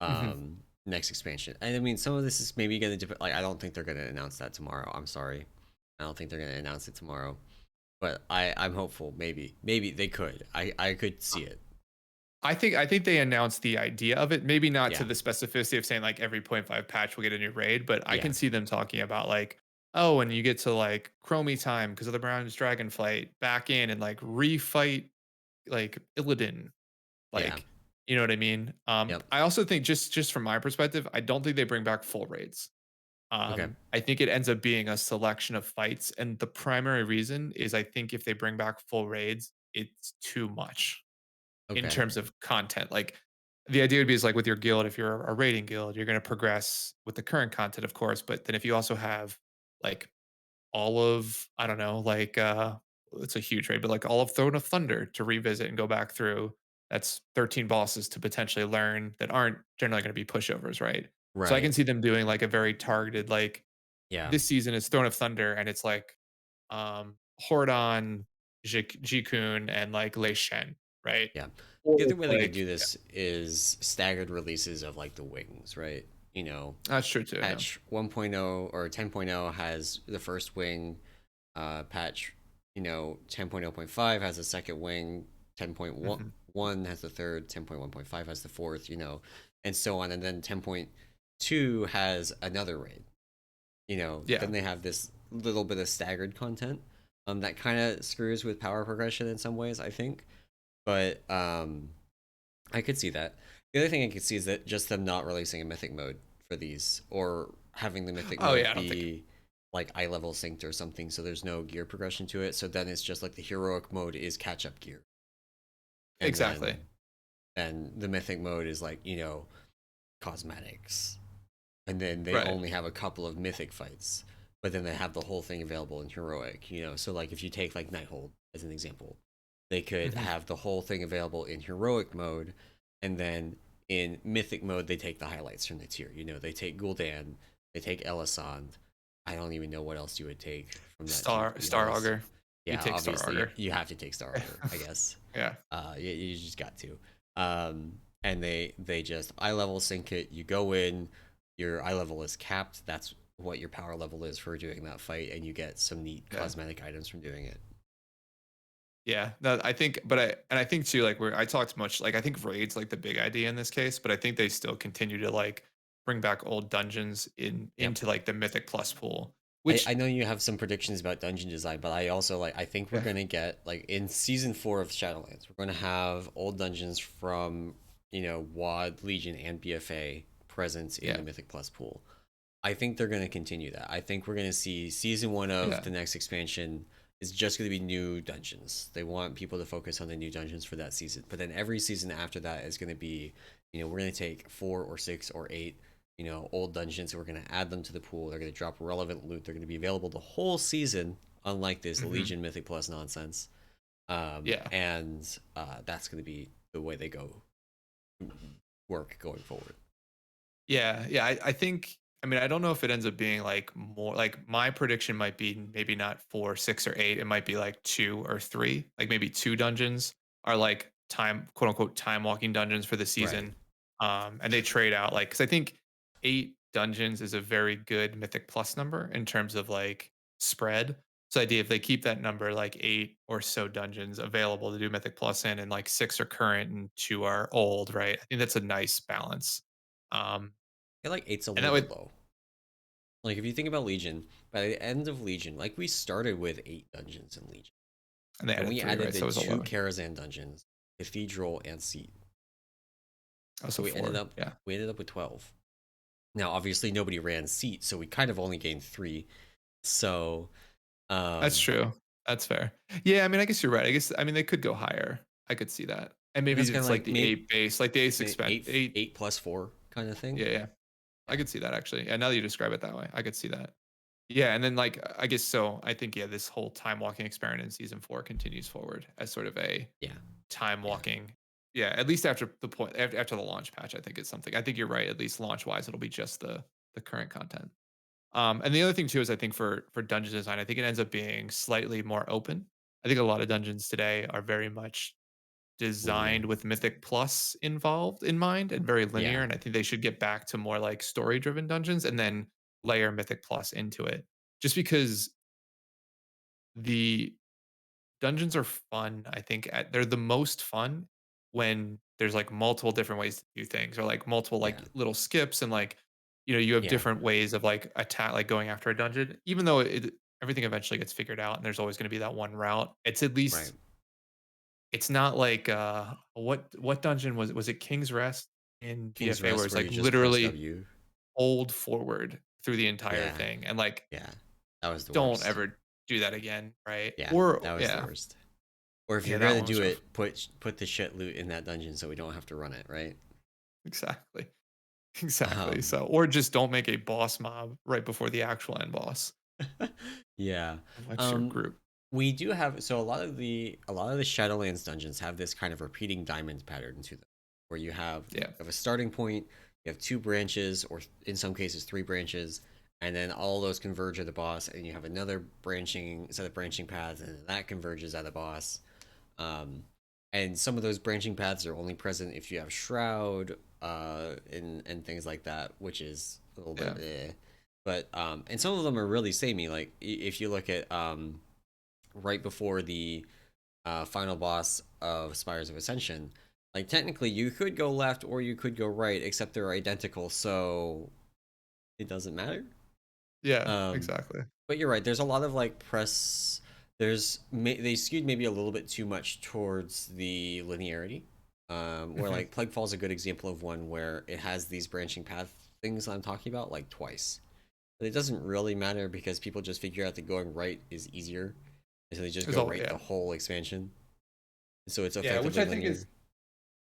Mhm. next expansion. And I mean, some of this is maybe going to depend. Like, I don't think they're going to announce that tomorrow. I'm sorry, I don't think they're going to announce it tomorrow. But I'm hopeful. Maybe they could. I could see it. I think they announced the idea of it, maybe not to Yeah, the specificity of saying like every point 0.5 patch will get a new raid, but I yeah, can see them talking about like, oh, and you get to like Chromie time because of the Brown's Dragonflight back in and like refight like Illidan, yeah. like you know what I mean. Yep. I also think just from my perspective, I don't think they bring back full raids. Okay. I think it ends up being a selection of fights, and the primary reason is I think if they bring back full raids, it's too much in Okay. terms of content. Like the idea would be is like with your guild, if you're a raiding guild, you're going to progress with the current content, of course. But then if you also have like all of, I don't know, like it's a huge raid, but like all of Throne of Thunder to revisit and go back through. That's 13 bosses to potentially learn that aren't generally going to be pushovers, right? So I Right. can see them doing like a very targeted, like Yeah. this season is Throne of Thunder, and it's like Hordon, Jikun, and like Lei Shen, right? Yeah. Or The other it's way they could like do this is staggered releases of like the wings, right? You know, that's true too, yeah. patch 1.0 or 10.0 has the first wing, patch, 10.0.5 has the second wing, Mhm. 10.1 has the third, 10.1.5 has the fourth, and so on. And then 10.2 has another raid. Yeah, Then they have this little bit of staggered content. That kind of screws with power progression in some ways, I think. But I could see that. The other thing I could see is that just them not releasing a mythic mode for these, or having the mythic oh, yeah, mode I don't think be like eye level synced or something, so there's no gear progression to it. So then it's just like the heroic mode is catch up gear, and exactly. then the mythic mode is like cosmetics, and then they Right. only have a couple of mythic fights, but then they have the whole thing available in heroic. So like if you take like Nighthold as an example, they could Mhm. have the whole thing available in heroic mode, and then in mythic mode they take the highlights from the tier. They take Gul'dan, they take Elisand. I don't even know what else you would take from that tier, to be Star honest. Augur. You Yeah, take Star obviously Augur. you have to take Star Augur, I guess. Yeah. You just got to. And they just eye level sync it. You go in, your eye level is capped. That's what your power level is for doing that fight, and you get some neat Yeah. cosmetic items from doing it. Yeah. No, I think, but I think too, like where I talked much, like I think raids like the big idea in this case, but I think they still continue to like bring back old dungeons Yep. into like the Mythic Plus pool, I which know you have some predictions about dungeon design, but I also I think we're yeah, gonna get like in season 4 of Shadowlands, we're gonna have old dungeons from WoD, Legion, and BFA present in the yeah, Mythic Plus pool. I think they're going to continue that. I think we're going to see season 1 of yeah, the next expansion is just going to be new dungeons. They want people to focus on the new dungeons for that season. But then every season after that is going to be, we're going to take 4 or 6 or 8, old dungeons, and we're going to add them to the pool. They're going to drop relevant loot. They're going to be available the whole season, unlike this hmm, Legion Mythic Plus nonsense. yeah. And that's going to be the way they go work going forward. Yeah, yeah. I think. I mean, I don't know if it ends up being like more. Like my prediction might be maybe not 4, 6, or 8. It might be like 2 or 3. Like maybe 2 dungeons are like time, quote unquote, time walking dungeons for the Right. season. And they trade out like because I think 8 dungeons is a very good Mythic Plus number in terms of like spread. So idea if they keep that number like 8 or so dungeons available to do Mythic Plus in, and like 6 are current and 2 are old, right? I think that's a nice balance. Um, I feel like 8's a and that little would low. Like if you think about Legion, by the end of Legion, like we started with 8 dungeons in Legion. and they Then added we 3, added right? the So it was two 11. Karazhan dungeons, Cathedral and Seat. Oh, So so 4. Yeah. we ended up with 12. Now obviously nobody ran Seat, so we kind of only gained 3. So That's um true. That's fair. Yeah, I mean, I guess you're right. I guess I mean, they could go higher. I could see that. And and maybe that's kind it's of like like the maybe 8 base, like the 8 expen 8 8 8 plus 4 kind of thing. yeah, yeah. I Yeah. could see that actually. Yeah, now that you describe it that way, I could see that. Yeah, and then like I guess so I think yeah, this whole time walking experiment in season 4 continues forward as sort of a Yeah. time Yeah. walking. Yeah, at least after the point after the launch patch, I think it's something. I think you're right. At least launch wise, it'll be just the current content. And the other thing too is I think for dungeon design, I think it ends up being slightly more open. I think a lot of dungeons today are very much designed Linear. with Mythic Plus involved in mind and very linear. Yeah. And I think they should get back to more like story driven dungeons and then layer Mythic Plus into it. Just because the dungeons are fun, I think they're the most fun when there's like multiple different ways to do things or like multiple Yeah. like little skips and like you have Yeah. different ways of like attack like going after a dungeon even though everything eventually gets figured out and there's always going to be that one route. It's at Right. least it's not like, what dungeon was it King's Rest in King's BFA where Rest it's, where you like, just press literally W. hold forward through the entire Yeah. thing, and, like, Yeah. That was the don't worst. ever do that again, right? Yeah. Or That was the yeah. worst. Or if Yeah, you're that gonna one was do rough. it, put the shit loot in that dungeon so we don't have to run it, right? Exactly. Exactly, Um so or just don't make a boss mob right before the actual end boss yeah. unless your Um group. we do have so a lot of the Shadowlands dungeons have this kind of repeating diamond pattern to them, where Yeah. you have a starting point, you have two branches, or in some cases three branches, and then all those converge at the boss, and you have another branching set of branching paths, and then that converges at the boss. Um, and some of those branching paths are only present if you have Shroud, and things like that, which is a little bit Yeah. But and some of them are really samey. Like if you look at right before the final boss of Spires of Ascension, like technically you could go left or you could go right, except they're identical, so it doesn't matter. Yeah, Um, exactly. but you're right. There's a lot of like press. They skewed maybe a little bit too much towards the linearity. Where Mhm. like Plaguefall is a good example of one where it has these branching path things I'm talking about like twice. But it doesn't really matter because people just figure out that going right is easier, and so they just There's go all right yeah. the whole expansion. So it's Yeah, which effectively I think is linear.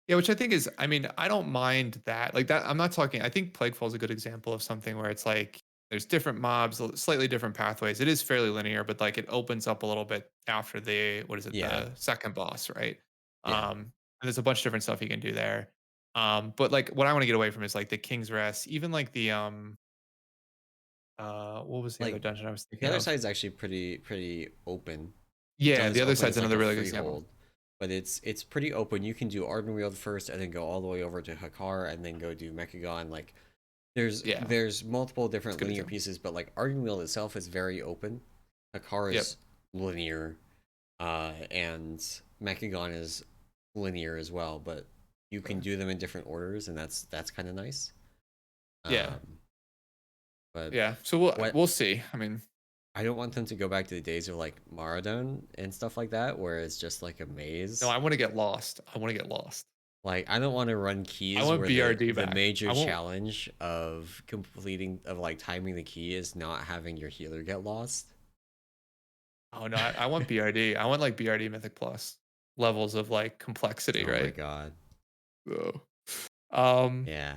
Yeah, which I think is I mean, I don't mind that. Like that I'm not talking I think Plaguefall is a good example of something where it's like there's different mobs, slightly different pathways. It is fairly linear, but like it opens up a little bit after the what is it, Yeah, the second boss, right? yeah. And there's a bunch of different stuff you can do there. But like what I want to get away from is like the King's Rest, even like the what was the other Like dungeon I was the thinking other of? side is actually pretty open. It's not Yeah, as the other open side's as like another a really good example. freehold, but it's pretty open. You can do Ardenweald first, and then go all the way over to Hakar, and then go do Mechagon. Like Yeah, there's multiple it's a different good linear example. pieces, but like Ardenweald itself is very open. Hakar Yep. is linear, and Mechagon is linear as well. But you can Sure. do them in different orders, and that's kind of nice. Yeah. Um, but Yeah. So we'll what we'll see. I mean, I don't want them to go back to the days of like Maradon and stuff like that, where it's just like a no, maze. I want to get lost. I want to get lost. Like I don't want to run I keys want where the BRD the back. major I won't. challenge of completing of like timing the key is not having your healer get lost. Oh no, I want BRD. I want like BRD Mythic Plus levels of like complexity, Oh my right? god. So, um. Yeah.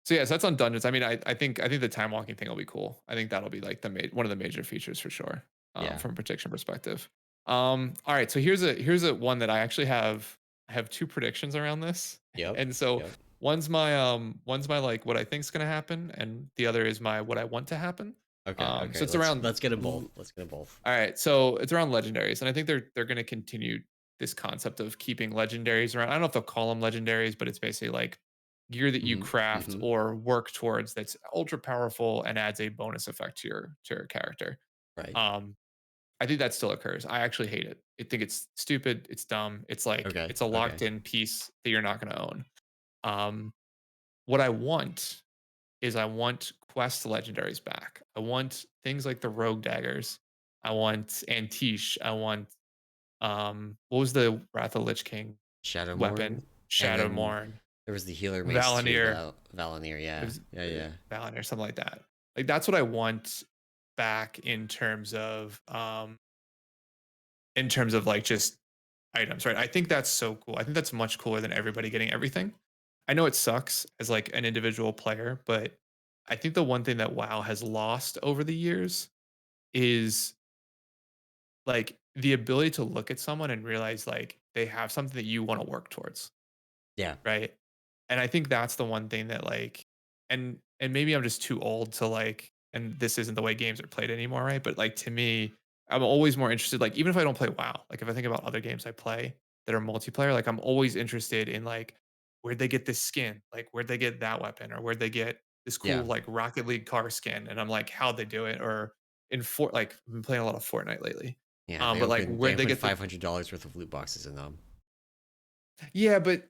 So yeah, so that's on dungeons. I mean, I think the time walking thing will be cool. I think that'll be like one of the major features for sure. Yeah. From a prediction perspective. All right. So here's a one that I actually have two predictions around this, Yep. and so Yep. one's my like what I think's gonna happen, and the other is my what I want to happen. Okay. So Okay. it's Let's around. let's get them both. Let's get them both. All right, so it's around legendaries, and I think they're going to continue this concept of keeping legendaries around. I don't know if they'll call them legendaries, but it's basically like gear that you Mm-hmm. craft Mm-hmm. or work towards that's ultra powerful and adds a bonus effect to your character. Right. Um, I think that still occurs. I actually hate it. I think it's stupid. It's dumb. It's like Okay. it's a locked Okay. in piece that you're not going to own. Um, what I want is I want quest legendaries back. I want things like the rogue daggers. I want Antiche. I want what was the Wrath of Lich King weapon? Shadowmourne, and then Shadowmourne, there was the healer mace too. Valanir. Valanir. It Yeah. was Yeah. Yeah. Valanir, something like that. Like that's what I want back in terms of like just items, right? I think that's so cool. I think that's much cooler than everybody getting everything. I know it sucks as like an individual player, but I think the one thing that WoW has lost over the years is like the ability to look at someone and realize like they have something that you want to work towards, Yeah. right? And I think that's the one thing that like and maybe I'm just too old to like and this isn't the way games are played anymore, right? But like to me, I'm always more interested, like, even if I don't play WoW, like, if I think about other games I play that are multiplayer, like, I'm always interested in, like, where'd they get this skin? Like, where'd they get that weapon? Or where'd they get this Yeah. cool, like, Rocket League car skin? And I'm like, how'd they do it? Or in like, I've been playing a lot of Fortnite lately. Yeah, they But, like, opened they where'd they opened get the $500 worth of loot boxes in them. Yeah, but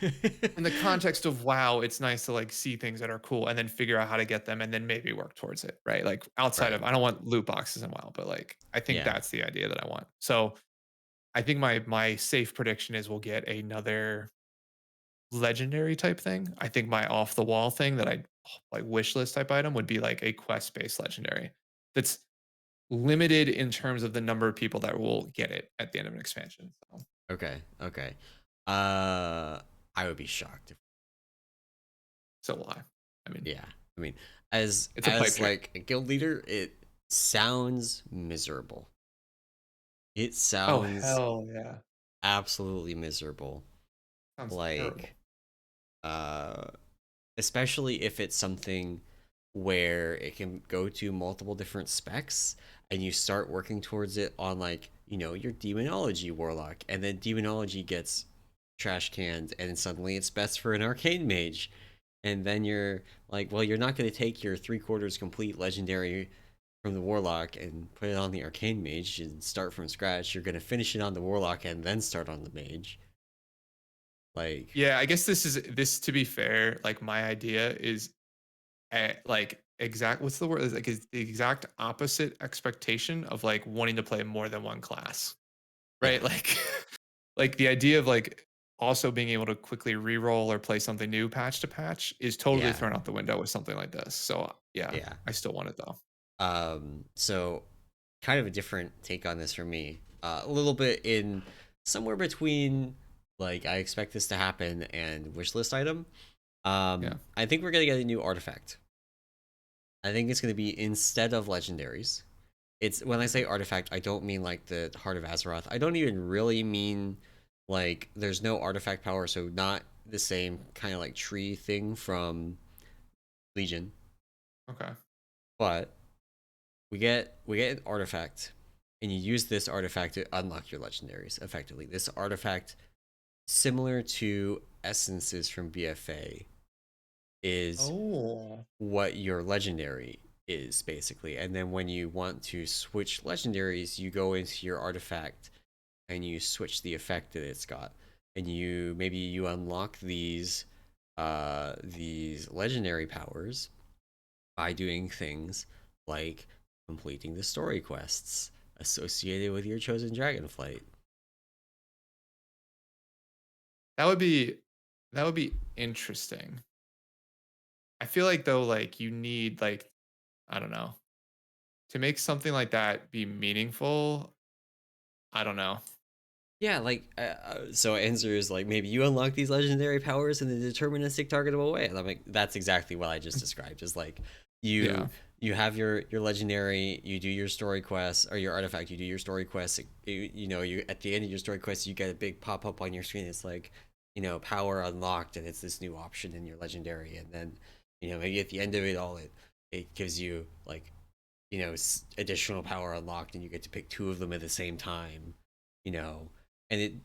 in the context of WoW, it's nice to, like, see things that are cool and then figure out how to get them and then maybe work towards it, right? Like, outside Right. of I don't want loot boxes in WoW, but, like, I think Yeah. that's the idea that I want. So I think my safe prediction is we'll get another legendary type thing. I think my off the wall thing that I like wish list type item would be like a quest based legendary that's limited in terms of the number of people that will get it at the end of an expansion. Okay. Okay. Uh, I would be shocked if. So will I. I mean, Yeah. I mean, as it's a pipe as dream. like a guild leader, it sounds miserable. It Oh sounds hell yeah! absolutely miserable. Sounds Like, terrible. uh, especially if it's something where it can go to multiple different specs and you start working towards it on, like, your demonology warlock, and then demonology gets trash canned and suddenly it's best for an arcane mage, and then you're like, well, you're not going to take your 3/4 complete legendary from the warlock and put it on the arcane mage and start from scratch. You're going to finish it on the warlock and then start on the mage. Like, Yeah, I guess this to be fair. Like my idea is like exact what's the word? Is like is the exact opposite expectation of like wanting to play more than one class. yeah, Right? Like like the idea of like also being able to quickly reroll or play something new patch to patch is totally yeah, thrown out the window with something like this. So yeah, yeah. I still want it though. So kind of a different take on this for me. A little bit in somewhere between, like, I expect this to happen and wishlist item. Yeah. I think we're gonna get a new artifact. I think it's gonna be, instead of legendaries. It's, when I say artifact, I don't mean like the Heart of Azeroth. I don't even really mean, like, there's no artifact power, so not the same kind of like tree thing from Legion. Okay. But we get an artifact, and you use this artifact to unlock your legendaries effectively. This artifact, similar to essences from BFA, is Oh. what your legendary is basically. And then when you want to switch legendaries, you go into your artifact and you switch the effect that it's got, and you unlock these legendary powers by doing things like completing the story quests associated with your chosen Dragonflight. That would be that would be interesting. I feel like though like you need like I don't know, to make something like that be meaningful, I don't know. Yeah, like, so answer is like, maybe you unlock these legendary powers in a deterministic targetable way, and I'm like, that's exactly what I just described. Is like, you Yeah. you have your legendary, you do your story quests, or your artifact, you do your story quests. You at the end of your story quest, you get a big pop up on your screen. It's like, power unlocked, and it's this new option in your legendary, and then, maybe at the end of it all, it gives you, like, additional power unlocked, and you get to pick two of them at the same time. You know, and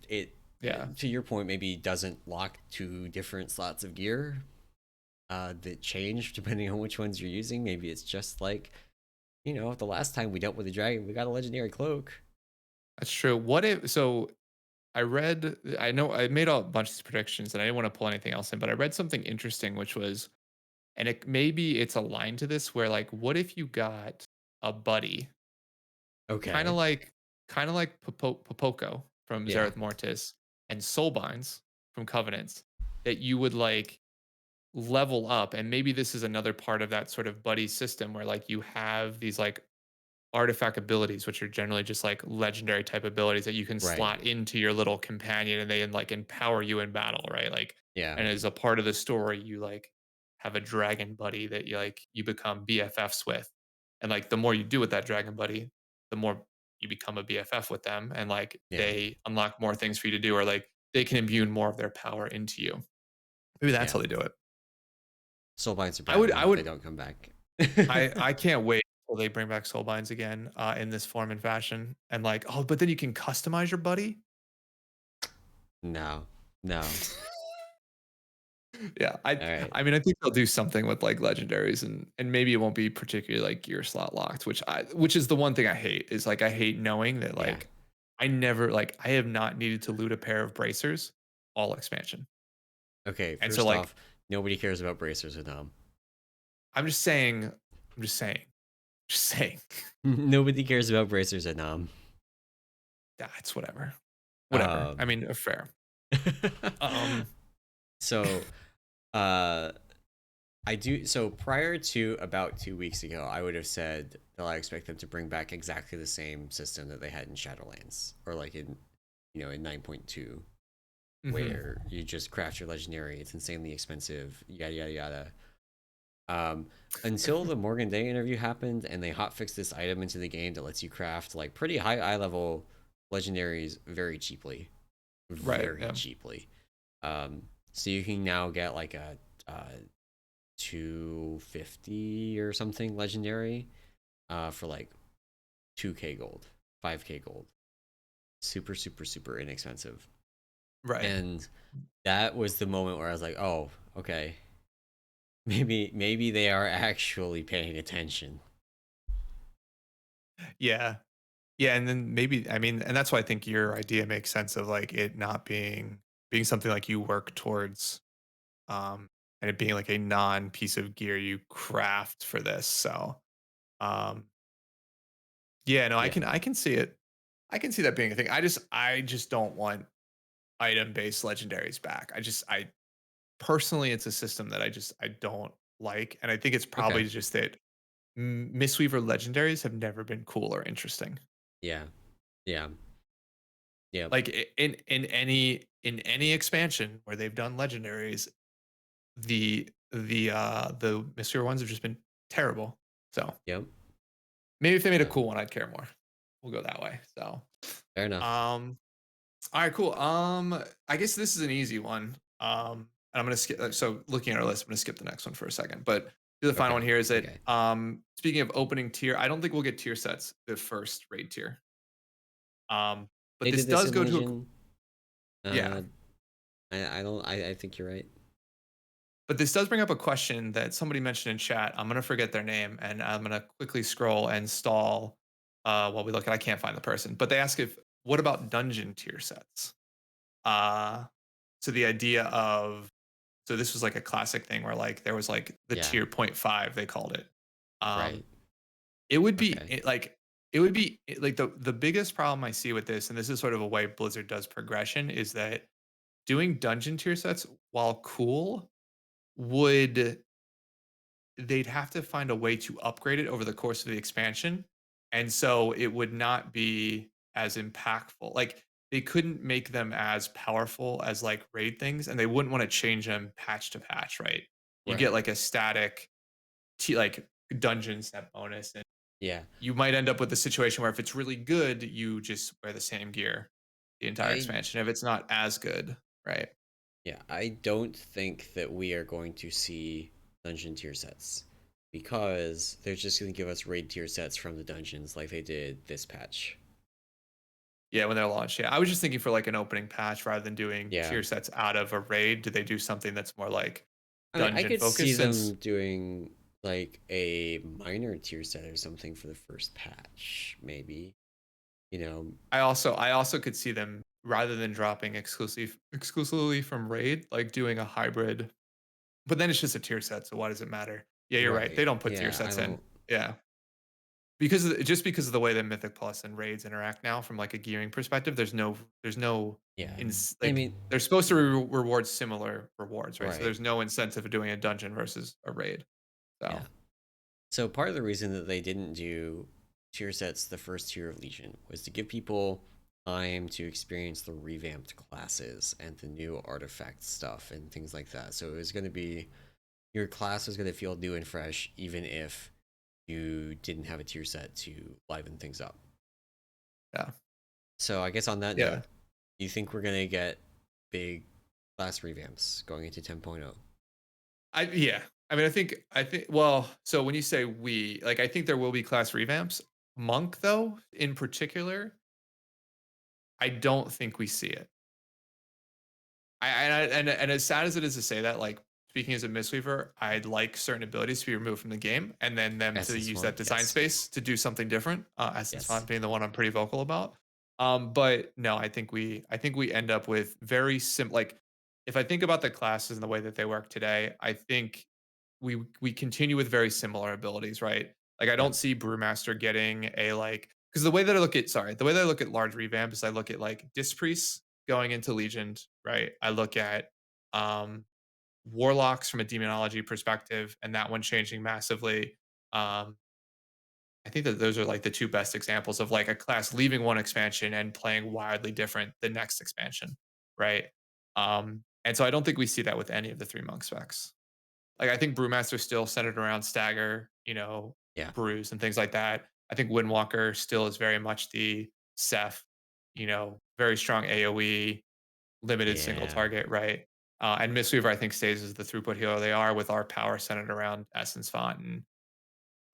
Yeah. to your point, maybe doesn't lock two different slots of gear that change depending on which ones you're using. Maybe it's just like, the last time we dealt with a dragon, we got a legendary cloak. That's true. What if so I know I made a bunch of these predictions and I didn't want to pull anything else in, but I read something interesting which was and it maybe it's aligned to this where like what if you got a buddy kind of Okay. like Popoko from Yeah. Zereth Mortis and Soulbinds from Covenants that you would like level up and maybe this is another part of that sort of buddy system where like you have these like artifact abilities, which are generally just like legendary type abilities that you can Right. slot into your little companion and they like empower you in battle, right? Like, Yeah. and as a part of the story, you like have a dragon buddy that you become BFFs with. And like the more you do with that dragon buddy, the more you become a BFF with them and like Yeah. they unlock more things for you to do or like they can imbue more of their power into you. Maybe that's Yeah. how they do it. Soul binds are I bad. would We I hope they would don't come back. I can't wait until they bring back soulbinds again in this form and fashion. And like, oh, but then you can customize your buddy. No, no. Yeah, All right. I mean, I think they'll do something with like legendaries, and maybe it won't be particularly like gear slot locked, which is the one thing I hate is like I hate knowing that Yeah. like I never like I have not needed to loot a pair of bracers all expansion. Okay. And so First like off, nobody cares about bracers with Nom. I'm just saying, just saying. Nobody cares about bracers at Nom. That's whatever. Whatever. I Um. mean, fair. Um So, uh, I do. So prior to about 2 weeks ago, I would have said that I expect them to bring back exactly the same system that they had in Shadowlands, or like in, in 9.2, mhm. where you just craft your legendary. It's insanely expensive. Yada yada yada. Um, until the Morgan Day interview happened, and they hotfixed this item into the game that lets you craft like pretty high eye level legendaries very cheaply, Right. very Yeah. cheaply. Um, so you can now get like a 250 or something legendary for like 2k gold, 5k gold. Super, super, super inexpensive. Right. And that was the moment where I was like, oh, okay. Maybe they are actually paying attention. Yeah. Yeah, and then maybe I mean, and that's why I think your idea makes sense of like it not being something like you work towards, and it being like a non piece of gear you craft for this. So, um, yeah, no, Yeah. I can see it. I can see that being a thing. I just don't want item based legendaries back. I personally, it's a system that I don't like, and I think it's Okay. probably just that Mistweaver legendaries have never been cool or interesting. Yeah. Yeah. Yep. Like in any expansion where they've done legendaries, the Mystery ones have just been terrible. So Yep. maybe if they made a Uh, cool one, I'd care more. We'll go that way. So fair enough. all right, cool. I guess this is an easy one. And I'm gonna skip. So looking at our list, I'm gonna skip the next one for a second. But the final one Okay. here is that Okay. speaking of opening tier, I don't think we'll get tier sets the first raid tier. But They this did this does in go to a Legion. yeah. Uh, I don't. I think you're right. But this does bring up a question that somebody mentioned in chat. I'm gonna forget their name, and I'm gonna quickly scroll and stall while we look. And I can't find the person, but they ask if what about dungeon tier sets? Uh, so the idea of so this was like a classic thing where like there was like the Yeah. tier point 0.5 they called it. Um, Right. it would be Okay. like it would be like the biggest problem I see with this, and this is sort of a way Blizzard does progression, is that doing dungeon tier sets while cool would they'd have to find a way to upgrade it over the course of the expansion. And so it would not be as impactful. Like they couldn't make them as powerful as like raid things, and they wouldn't want to change them patch to patch, right? You get Right. like a static like dungeon step bonus, and Yeah. you might end up with a situation where if it's really good, you just wear the same gear the entire I expansion. If it's not as good, right? Yeah, I don't think that we are going to see dungeon tier sets because they're just going to give us raid tier sets from the dungeons like they did this patch. Yeah, when they're launched. Yeah, I was just thinking for like an opening patch rather than doing Yeah. tier sets out of a raid. Do they do something that's more like I mean, I dungeon could see focused? Since them doing like a minor tier set or something for the first patch, maybe. You know, I also could see them rather than dropping exclusively from raid, like doing a hybrid. But then it's just a tier set, so why does it matter? Yeah, you're right. They right. don't put tier Yeah, I sets in. don't. Yeah, just because of the way that Mythic Plus and raids interact now, from like a gearing perspective, there's no Yeah. I like mean, they're supposed to reward similar rewards, right? So right. there's no incentive of doing a dungeon versus a raid. So Yeah. So part of the reason that they didn't do tier sets the first tier of Legion was to give people time to experience the revamped classes and the new artifact stuff and things like that. So it was going to be your class was going to feel new and fresh even if you didn't have a tier set to liven things up. yeah, So I guess on that yeah. note, do you think we're going to get big class revamps going into 10.0? I yeah, I mean, I think well, so when you say we, like I think there will be class revamps. Monk though, in particular, I don't think we see it. And as sad as it is to say that, like speaking as a Mistweaver, I'd like certain abilities to be removed from the game, and then them to Essence use font, that design yes, space to do something different. Essence yes, Font being the one I'm pretty vocal about. But no, I think we end up with very sim. Like if I think about the classes and the way that they work today, I think we continue with very similar abilities, right? Like I yep, don't see Brewmaster getting a like because the way that I look at the way that I look at large revamp is I look at like Disc Priests going into Legion, right? I look at um Warlocks from a demonology perspective, and that one changing massively. Um, I think that those are like the two best examples of like a class leaving one expansion and playing wildly different the next expansion, right? And so I don't think we see that with any of the three monk specs. Like I think Brewmaster still centered around stagger, yeah, brews and things like that. I think Windwalker still is very much the Ceph, very strong AoE, limited single yeah. target, right? And Mistweaver, I think, stays as the throughput healer they are with our power centered around Essence Font and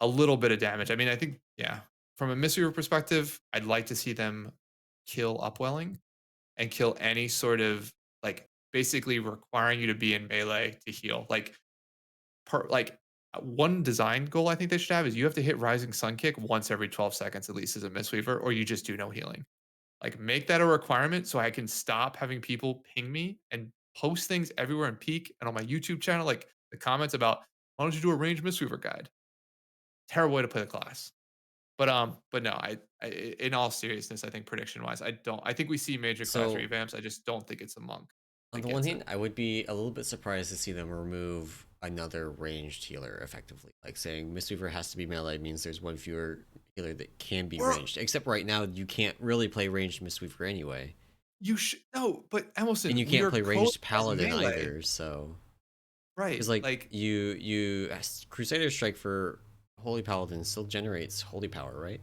a little bit of damage. I mean, I think, yeah, from a Mistweaver perspective, I'd like to see them kill Upwelling and kill any sort of like basically requiring you to be in melee to heal. One design goal I think they should have is you have to hit Rising Sun Kick once every 12 seconds at least as a Mistweaver, or you just do no healing. Like, make that a requirement so I can stop having people ping me and post things everywhere in Peak and on my YouTube channel, like the comments about, "Why don't you do a range Mistweaver guide?" Terrible way to play the class. But no, in all seriousness, I think prediction wise, I think we see major class So revamps. I just don't think it's a monk on that the one gets it. hand, I would be a little bit surprised to see them remove another ranged healer effectively. Like saying Mistweaver has to be melee means there's one fewer healer that can be Or ranged. Except right now, you can't really play ranged Mistweaver anyway. you should no, but And Emerson, you we can't are play coded ranged as paladin melee, either, so because right? like Like, you Crusader Strike for Holy Paladin still generates holy power, right?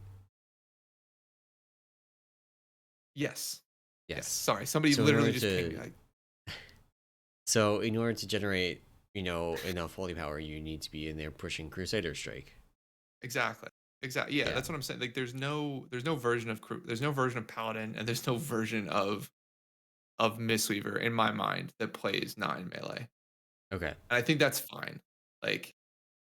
yes, yes. Yes. Sorry, somebody So in literally order just pinged me. to generate enough holy power, you need to be in there pushing Crusader Strike. Exactly. Exactly. Yeah, Yeah. that's what I'm saying. Like there's no version of there's no version of Paladin and there's no version of Mistweaver in my mind that plays 9 melee. Okay. And I think that's fine. Like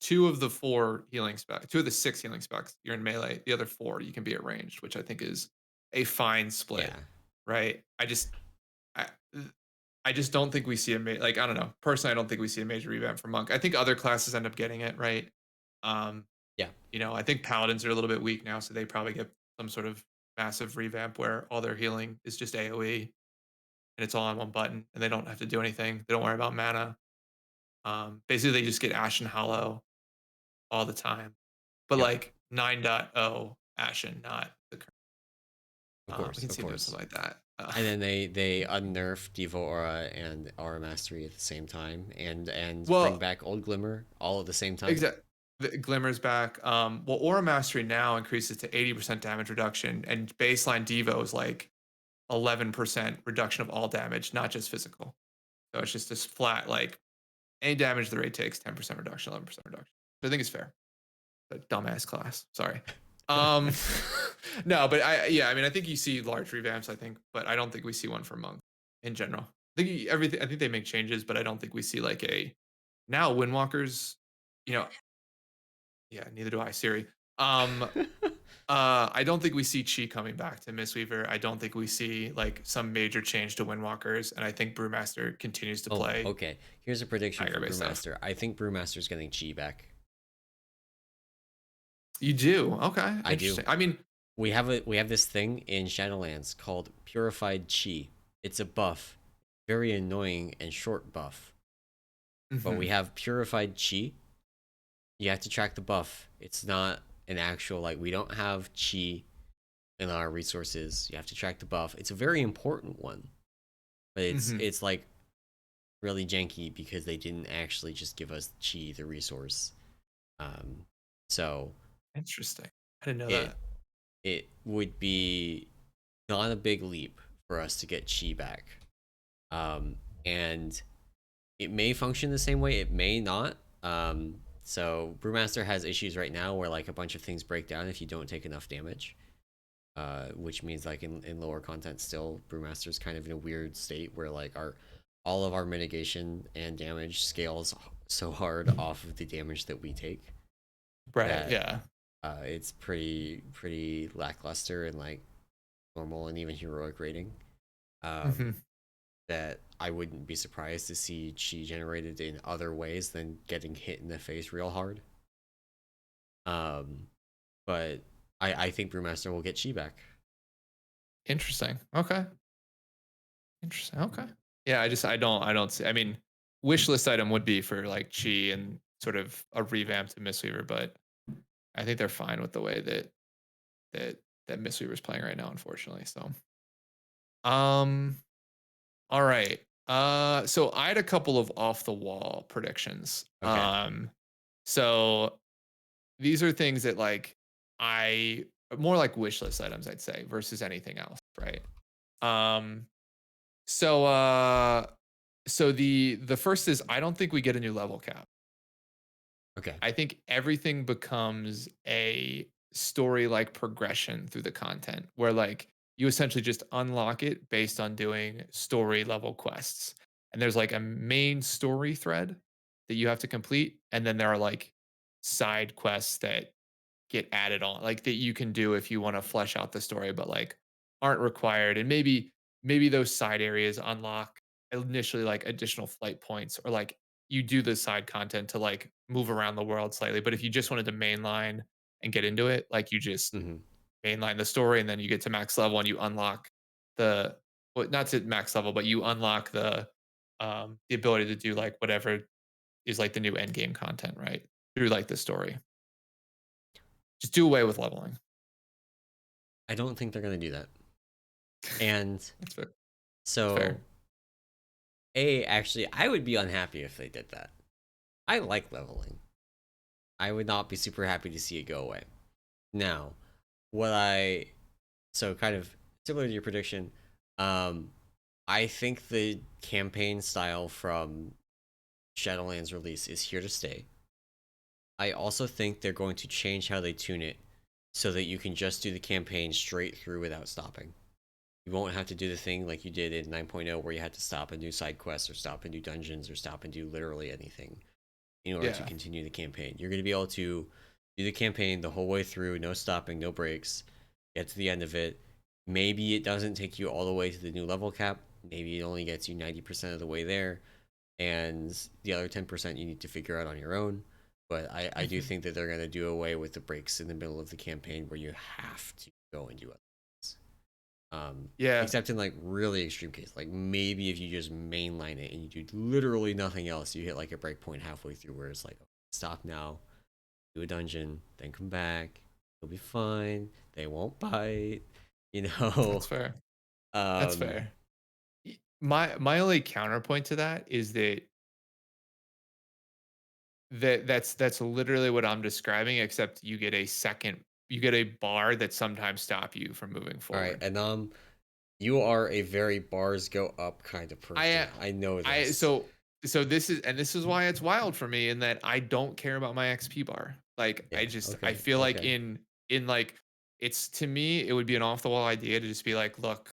two of the 6 healing specs, you're in melee. The other 4 you can be at ranged, which I think is a fine split, Yeah. right? I I just don't think we see like I don't know. Personally, I don't think we see a major revamp for Monk. I think other classes end up getting it, right? Um Yeah. I think paladins are a little bit weak now, so they probably get some sort of massive revamp where all their healing is just AoE and it's all on one button and they don't have to do anything. They don't worry about mana. Basically, they just get Ashen Hollow all the time. But Yep. like 9.0 Ashen, not the current. Of We course. can Of see them doing course. something like that. And then they unnerf Devo Aura and Aura Mastery at the same time, and bring Well, back Old Glimmer all at the same time. exactly. The Glimmer's back. Well, Aura Mastery now increases to 80% damage reduction, and baseline Devo is like 11% reduction of all damage, not just physical. So it's just this flat, like any damage the raid takes, 10% reduction, 11% reduction. So I think it's fair. A dumbass class. Sorry. Um no, but I mean I think you see large revamps, I think, but I don't think we see one for Monk in general. I think they make changes, but I don't think we see like a now Windwalkers, you know, yeah, neither do I, Siri. Um I don't think we see Chi coming back to Mistweaver. I don't think we see like some major change to Windwalkers, and I think Brewmaster continues to Oh, play okay. Here's a prediction Tiger for based stuff. Brewmaster. I think Brewmaster's getting Chi back. You do? Okay, I do. interesting. I mean, We have this thing in Shadowlands called Purified Chi. It's a buff, very annoying and short buff. But we mhm, have Purified Chi. You have to track the buff. It's not an actual like we don't have Chi in our resources. You have to track the buff. It's a very important one, but mhm. it's like really janky because they didn't actually just give us Chi the resource. Um, so Interesting. I didn't know it that. it would be not a big leap for us to get Chi back. And it may function the same way, it may not. So Brewmaster has issues right now where like a bunch of things break down if you don't take enough damage. Which means like in lower content still, Brewmaster's kind of in a weird state where like our all of our mitigation and damage scales so hard off of the damage that we take Right. that Yeah. it's pretty lackluster and like normal and even heroic rating. Hmm. Um, that I wouldn't be surprised to see chi generated in other ways than getting hit in the face real hard. Um, but I think Brewmaster will get chi back. Interesting. Okay. Interesting. Okay. Yeah, I don't see. I mean, wish list item would be for like chi and sort of a revamp to Mistweaver, but I think they're fine with the way that that Mistweaver's playing right now, unfortunately. So, um, all right. So I had a couple of off the wall predictions. Okay. So these are things that like I more like wish list items, I'd say, versus anything else, right? Um, so so the first is I don't think we get a new level cap. Okay. I think everything becomes a story like progression through the content where like you essentially just unlock it based on doing story level quests. And there's like a main story thread that you have to complete. And then there are like side quests that get added on, like that you can do if you want to flesh out the story, but like aren't required. And maybe those side areas unlock initially like additional flight points, or like you do the side content to like move around the world slightly. But if you just wanted to mainline and get into it, like you just Mm-hmm. mainline the story and then you get to max level and you unlock the well, not to max level, but you unlock the ability to do like whatever is like the new end game content, right? Through like the story. Just do away with leveling. I don't think they're gonna do that. And That's fair. That's so, fair. actually, I would be unhappy if they did that. I like leveling. I would not be super happy to see it go away. Now, what I so kind of similar to your prediction, um, I think the campaign style from Shadowlands release is here to stay. I also think they're going to change how they tune it so that you can just do the campaign straight through without stopping. You won't have to do the thing like you did in 9.0 where you had to stop and do side quests or stop and do dungeons or stop and do literally anything in order to Yeah. continue the campaign. You're going to be able to do the campaign the whole way through, no stopping, no breaks, get to the end of it. Maybe it doesn't take you all the way to the new level cap. Maybe it only gets you 90% of the way there, and the other 10% you need to figure out on your own. But I do Mhm. think that they're going to do away with the breaks in the middle of the campaign where you have to go and do other things. Yeah. Except in like really extreme cases, like maybe if you just mainline it and you do literally nothing else, you hit like a breakpoint halfway through where it's like, stop now, do a dungeon, then come back, you'll be fine. They won't bite, you know. That's fair. That's um, fair. My only counterpoint to that is that's literally what I'm describing, except you get a bar that sometimes stop you from moving all right, forward. and you are a very bars go up kind of I person. I know I this. so this is why it's wild for me in that I don't care about my XP bar. Like Yeah. I Okay. feel like Okay. in like it's to me it would be an off the wall idea to just be like, look,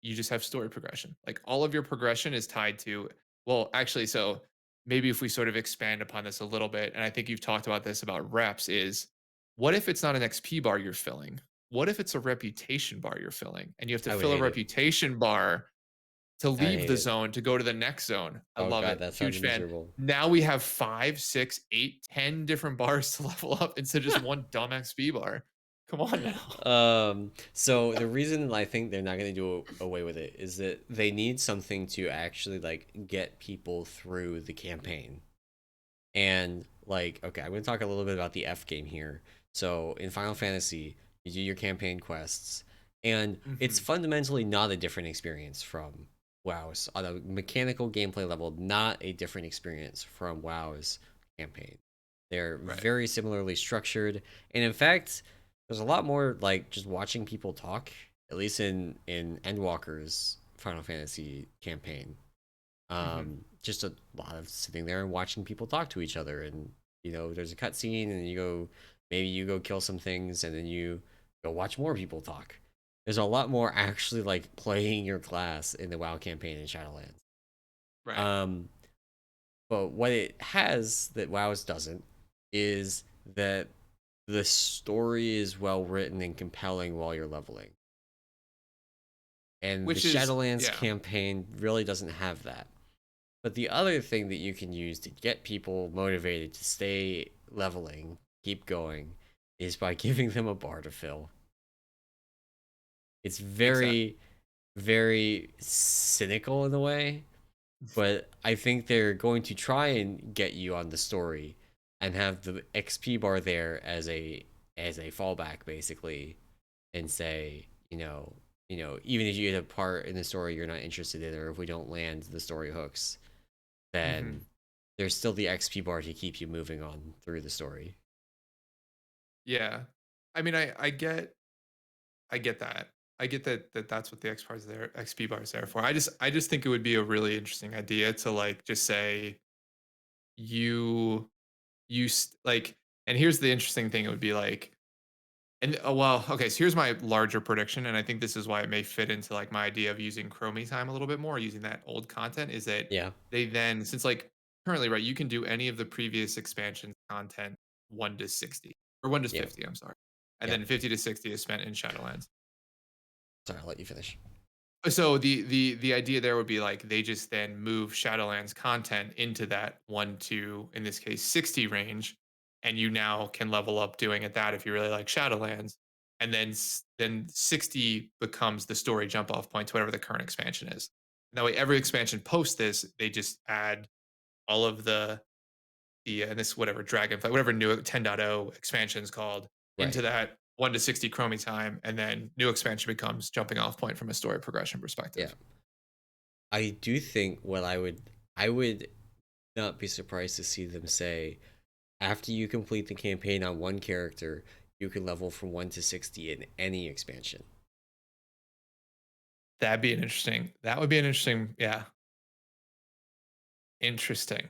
you just have story progression. Like all of your progression is tied to well, actually, so maybe if we sort of expand upon this a little bit, and I think you've talked about this about reps, is what if it's not an XP bar you're filling? What if it's a reputation bar you're filling and you have to I would fill a hate it. reputation bar to I leave hate the it. zone to go to the next zone? I Oh love god, it. that sounds Huge fan. miserable. Now we have 5, 6, 8, 10 different bars to level up instead of just one dumb XP bar. Come on now. So the reason I think they're not going to do away with it is that they need something to actually like get people through the campaign. And like, okay, I'm going to talk a little bit about the F game here. So in Final Fantasy, you do your campaign quests, and it's Mhm. fundamentally not a different experience from WoW's on a mechanical gameplay level, not a different experience from WoW's campaign. They're Right. very similarly structured, and in fact, there's a lot more like just watching people talk, at least in Endwalker's Final Fantasy campaign. Just a lot of sitting there and watching people talk to each other, and there's a cutscene, and maybe you go kill some things, and then you go watch more people talk. There's a lot more actually like playing your class in the WoW campaign in Shadowlands. Right. Um, but what it has that WoW's doesn't is that the story is well written and compelling while you're leveling. And the Which is, Shadowlands yeah. campaign really doesn't have that. But the other thing that you can use to get people motivated to stay leveling, keep going, is by giving them a bar to fill. It's Exactly. very, very cynical in a way, but I think they're going to try and get you on the story and have the XP bar there as a fallback, basically, and say, even if you get a part in the story you're not interested in, or if we don't land the story hooks, Hmm. then there's still the XP bar to keep you moving on through the story. Yeah. I mean, I get that. I get that that's what the XP bar is there for. I just think it would be a really interesting idea to like just say you like, and here's the interesting thing, it would be like, and well, okay, so here's my larger prediction, and I think this is why it may fit into like my idea of using Chromie time a little bit more, using that old content, is that Yeah, they then, since like currently, right, you can do any of the previous expansions content 1 to 60 or 1 to yeah, 50, I'm sorry. And yeah. then 50 to 60 is spent in Shadowlands. Sorry, I'll let you finish. So the idea there would be like they just then move Shadowlands content into that 1 to, in this case, 60 range, and you now can level up doing it that if you really like Shadowlands, and then 60 becomes the story jump off point to whatever the current expansion is. That way, every expansion post this, they just add all of the and this whatever Dragonflight, whatever new 10.0 expansion is called, into Right. that 1 to 60 Chromie time, and then new expansion becomes jumping off point from a story progression Yeah. perspective. I do think I would not be surprised to see them say after you complete the campaign on one character, you can level from 1 to 60 in any expansion. That'd be an interesting. That would be an interesting. Yeah, interesting.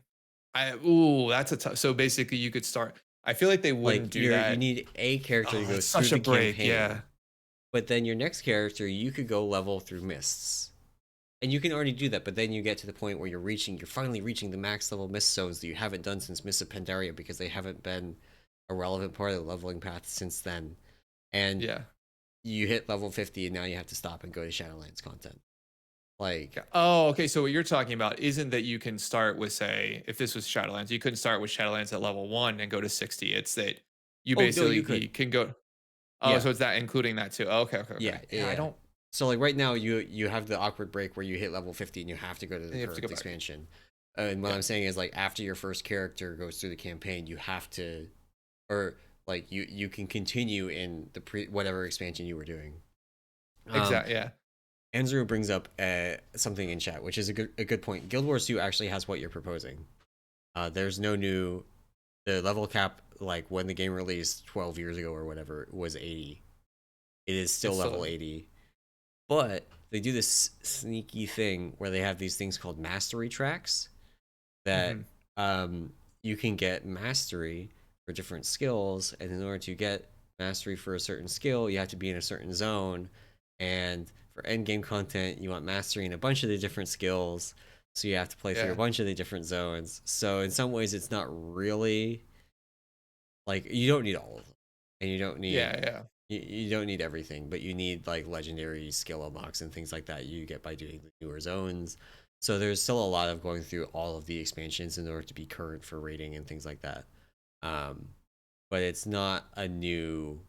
That's a tough. So basically, you could start. I feel like they wouldn't Like do you that. need a character to Oh, go that's through such a the break. campaign, Yeah, but then your next character you could go level through mists. And you can already do that, but then you get to the point where you're finally reaching the max level mist zones that you haven't done since Mists of Pandaria because they haven't been a relevant part of the leveling path since then. And yeah. you hit level 50 and now you have to stop and go to Shadowlands content. Like, Oh, okay. So what you're talking about isn't that you can start with, say, if this was Shadowlands, you couldn't start with Shadowlands at level 1 and go to 60. It's that you oh no, you basically could. can go. Oh, Yeah, so it's that including that too. Oh, okay, okay, yeah, okay. yeah, Yeah, I yeah. don't. So like right now you have the awkward break where you hit level 50 and you have to go to the You have to go current back. expansion. And what Yeah, I'm saying is like after your first character goes through the campaign, you have to, or like you can continue in the whatever expansion you were doing. Um, exactly. Yeah. Andrew brings up something in chat, which is a good point. Guild Wars 2 actually has what you're proposing. There's no new the level cap like when the game released 12 years ago or whatever was 80. It is still It's level still. 80, but they do this sneaky thing where they have these things called mastery tracks that Hmm. you can get mastery for different skills, and in order to get mastery for a certain skill, you have to be in a certain zone. And for end game content, you want mastery in a bunch of the different skills, so you have to play through a Yeah. bunch of the different zones. So in some ways, it's not really like you don't need all of them, and Yeah. Yeah. you don't need everything, but you need like legendary skill unlocks and things like that you get by doing the newer zones. So there's still a lot of going through all of the expansions in order to be current for rating and things like that. Um, but it's not a new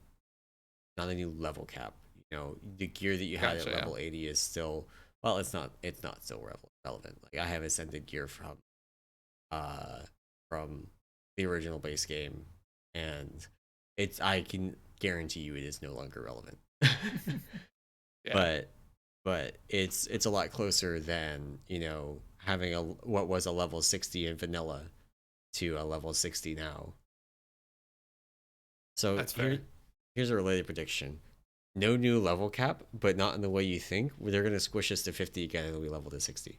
level cap. The gear that you had Gotcha. at Yeah. level 80 is still, well, it's not still relevant. Like I have ascended gear uh from the original base game, and I can guarantee you it is no longer relevant. Yeah. but it's a lot closer than having a what was a level 60 in vanilla to a level 60 now. So That's fair. here's a related prediction. No new level cap, but not in the way you think. They're gonna squish us to 50 again and we level to 60.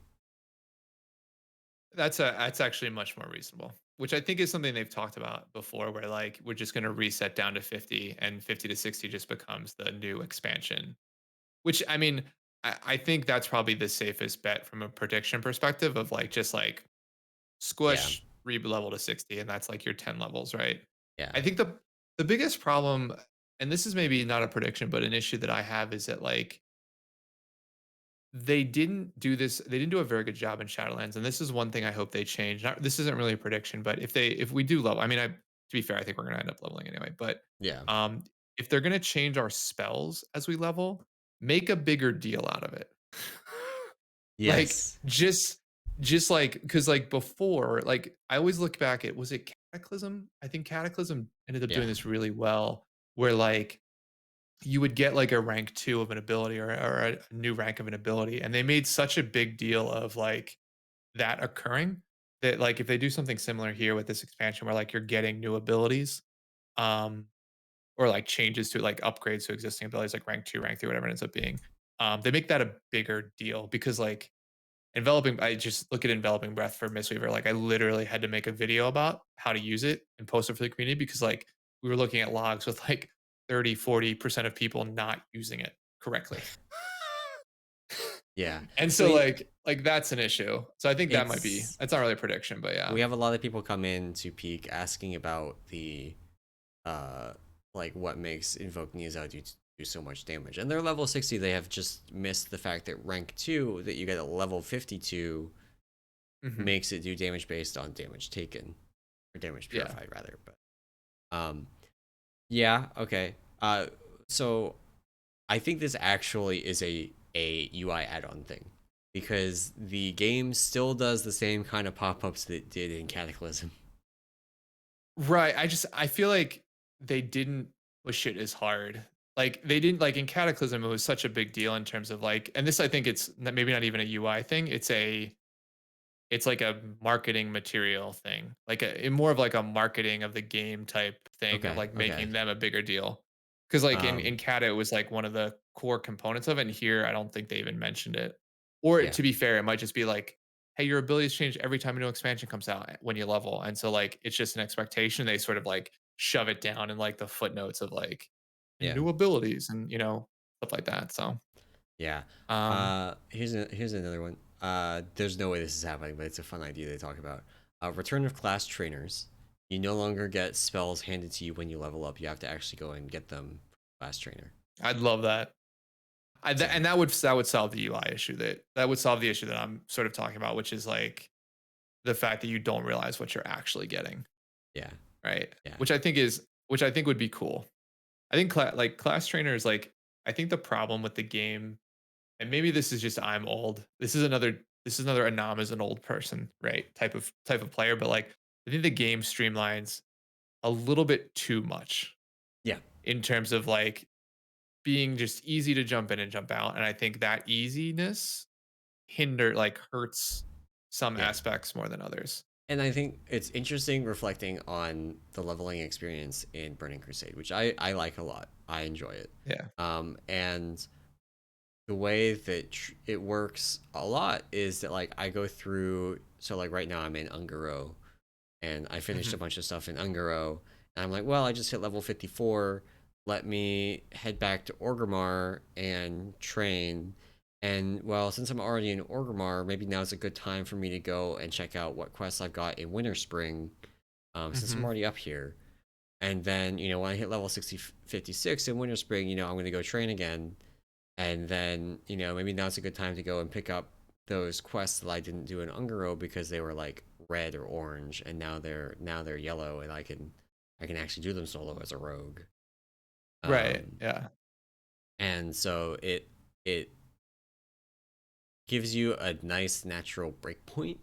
That's actually much more reasonable, which I think is something they've talked about before, where like we're just going to reset down to 50, and 50 to 60 just becomes the new expansion. Which I mean, I think that's probably the safest bet from a prediction perspective of like just like Yeah, squish level to 60, and that's like your 10 levels, right? yeah, I think the biggest problem, and this is maybe not a prediction, but an issue that I have is that like they didn't do a very good job in Shadowlands, and this is one thing I hope they change. Not, this isn't really a prediction, but if we do level, I mean, to be fair, I think we're gonna end up leveling anyway. But yeah, um, if they're gonna change our spells as we level, make a bigger deal out of it. Like yes, just like because like before, like I always look back at, was it Cataclysm? I think Cataclysm ended up doing yeah, this really well, where like you would get like a rank 2 of an ability, or a new rank of an ability, and they made such a big deal of like that occurring, that like if they do something similar here with this expansion where like you're getting new abilities, um or like changes to like upgrades to existing abilities like rank 2, rank 3, whatever it ends up being, they make that a bigger deal because like enveloping, I just look at enveloping breath for Mistweaver. Like I literally had to make a video about how to use it and post it for the community because like we were looking at logs with like 30-40% of people not using it correctly. yeah. And So so like that's an issue. So I think that might be, it's that's not really a prediction, but yeah. we have a lot of people come in to Peak asking about the uh like what makes invoking Izao do so much damage, and they're level 60. They have just missed the fact that rank 2 that you get at level 52 Mhm. makes it do damage based on damage taken, or damage Yeah. purified rather. But um yeah, okay. So I think this actually is a UI add-on thing, because the game still does the same kind of pop-ups that it did in Cataclysm. Right. I feel like they didn't push it as hard. Like they didn't, like in Cataclysm, it was such a big deal in terms of like, and this I think it's maybe not even a UI thing. It's like a marketing material thing, like more of like a marketing of the game type thing of Okay, like okay. making them a bigger deal. Because like in Um, Cata, it was like one of the core components of it. And here, I don't think they even mentioned it. Or yeah, to be fair, it might just be like, hey, your abilities change every time a new expansion comes out when you level, and so like it's just an expectation. They sort of like shove it down in like the footnotes of like and yeah, new abilities and stuff like that. So yeah. um, Here's another one. There's no way this is happening, but it's a fun idea they talk about. Return of class trainers. You no longer get spells handed to you when you level up. You have to actually go and get them from class trainer. I'd love that. Same. And that would solve the UI issue, that would solve the issue that I'm sort of talking about, which is like the fact that you don't realize what you're actually getting, Yeah, right? yeah, Which I think would be cool. I think like class trainers, like I think the problem with the game, and maybe this is just I'm old. This is another Anam is an old person, right? Type of player, but like I think the game streamlines a little bit too much yeah, in terms of like being just easy to jump in and jump out, and I think that easiness hurts some yeah. aspects more than others. And I think it's interesting reflecting on the leveling experience in Burning Crusade, which I like a lot. I enjoy it. Yeah. And the way that it works a lot is that like I go through. So like right now I'm in Ungaro, and I finished a Mhm. bunch of stuff in Ungaro, and I'm like, well, I just hit level 54. Let me head back to Orgrimmar and train. And well, since I'm already in Orgrimmar, maybe now's a good time for me to go and check out what quests I've got in Winter Spring, since I'm Mhm. already up here. And then, when I hit level 60, 56 in Winter Spring, I'm going to go train again. And then, maybe now's a good time to go and pick up those quests that I didn't do in Ungaro because they were like red or orange, and now they're yellow, and I can actually do them solo as a rogue. Right. Um, Yeah. and so it gives you a nice natural breakpoint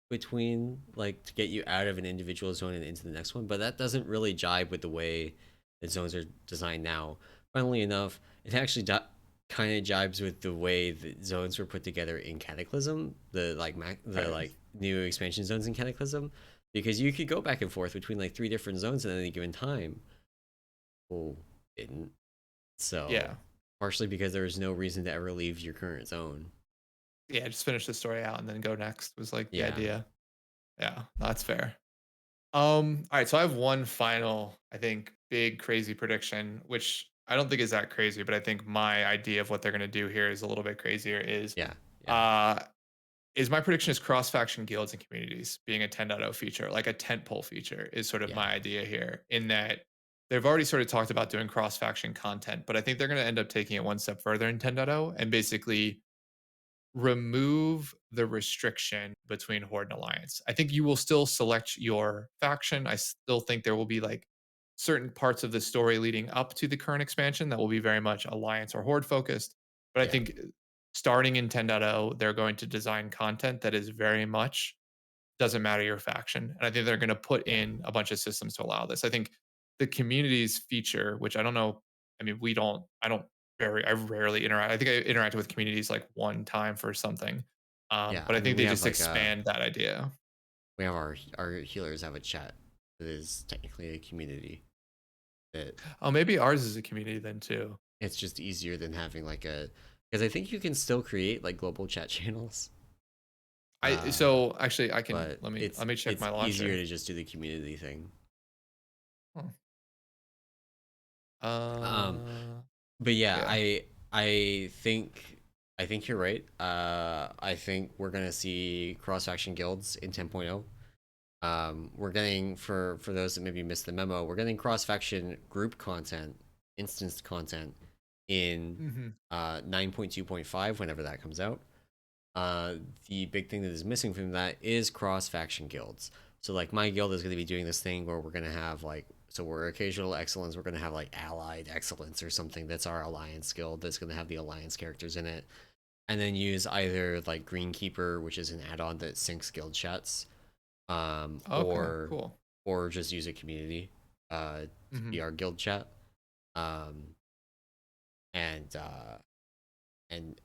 between, like, to get you out of an individual zone and into the next one, but that doesn't really jibe with the way that zones are designed now. Funnily enough, it actually kind of jibes with the way that zones were put together in Cataclysm, the like the Right. like new expansion zones in Cataclysm, because you could go back and forth between like three different zones at any given time. Well, didn't. So Yeah. partially because there was no reason to ever leave your current zone. Yeah, just finish the story out and then go next was like the Yeah, idea. Yeah, that's fair. All right, so I have one final, I think, big crazy prediction, which I don't think is that crazy, but I think my idea of what they're gonna do here is a little bit crazier. yeah, yeah, Uh is my prediction is cross faction guilds and communities being a 10.0 feature, like a tentpole feature, is sort of yeah, my idea here. In that they've already sort of talked about doing cross faction content, but I think they're going to end up taking it one step further in 10.0 and basically remove the restriction between Horde and Alliance. I think you will still select your faction. I still think there will be like certain parts of the story leading up to the current expansion that will be very much Alliance or Horde focused. But I yeah, think starting in 10.0, they're going to design content that is very much doesn't matter your faction. And I think they're going to put yeah, in a bunch of systems to allow this. I think the communities feature, which I don't know, I mean, I rarely interact. I think I interacted with communities like one time for something. yeah. But I I mean, think they just expand that idea. we have our healers have a chat that is technically a community that Oh, maybe ours is a community then too. it's just easier than having like a because I think you can still create like global chat channels, I uh, so actually I can but let me check it's my easier launcher. to just do the community thing. Huh. Um, Uh but yeah, yeah. I think you're right. I think we're gonna see cross faction guilds in 10.0. We're getting for those that maybe missed the memo, we're getting cross faction group content, instance content in Mhm. 9.2.5 whenever that comes out. Uh, the big thing that is missing from that is cross faction guilds. So like my guild is going to be doing this thing where we're going to have like so we're occasional excellence. We're going to have like allied excellence or something. That's our alliance guild. That's going to have the alliance characters in it, and then use either like Greenkeeper, which is an add-on that syncs guild chats, um, Okay, or cool. or just use a community to be Mhm. our guild chat, um, and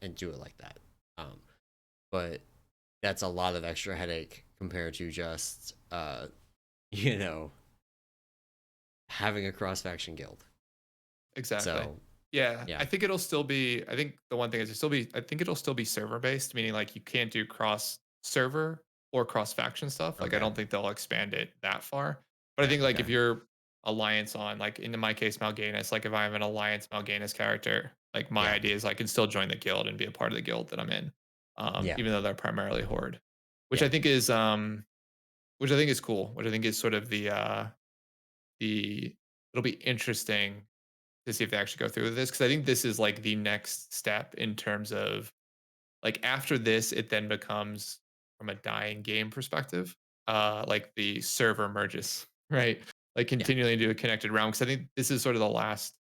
and do it like that. Um, but that's a lot of extra headache compared to just you know having a cross faction guild. Exactly. So Yeah, yeah, I think it'll still be I think the one thing is it'll still be I think it'll still be server based, meaning like you can't do cross server or cross faction stuff. Like I okay, don't think they'll expand it that far. But I okay, think like if okay, you're alliance on like in my case Mal'Ganis, like if I have an alliance Mal'Ganis character, like my yeah, idea is I can still join the guild and be a part of the guild that I'm in. yeah, Even though they're primarily horde. Which yeah, I think is which I think is cool. Which I think is sort of the it'll be interesting to see if they actually go through with this because I think this is like the next step in terms of like after this, it then becomes from a dying game perspective, like the server merges, right? Like yeah, continually into a connected realm. Because I think this is sort of the last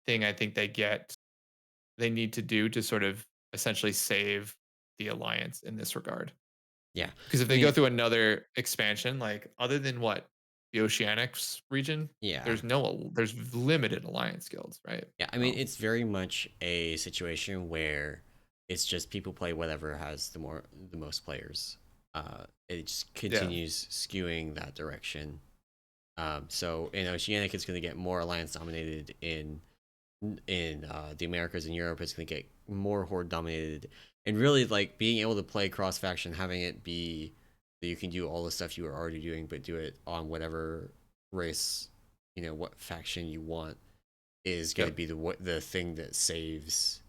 thing I think they need to do to sort of essentially save the alliance in this regard. yeah. Because if I they go mean, through another expansion, like other than what the Oceanics region, yeah, there's limited alliance guilds, right? yeah. I mean, it's very much a situation where it's just people play whatever has the most players. It just Yeah. continues skewing that direction. So in Oceanic, it's going to get more alliance dominated in the Americas and Europe. It's going to get more horde dominated, and really like being able to play cross faction, having it be that you can do all the stuff you were already doing, but do it on whatever race, what faction you want is going to Yep. be the thing that saves,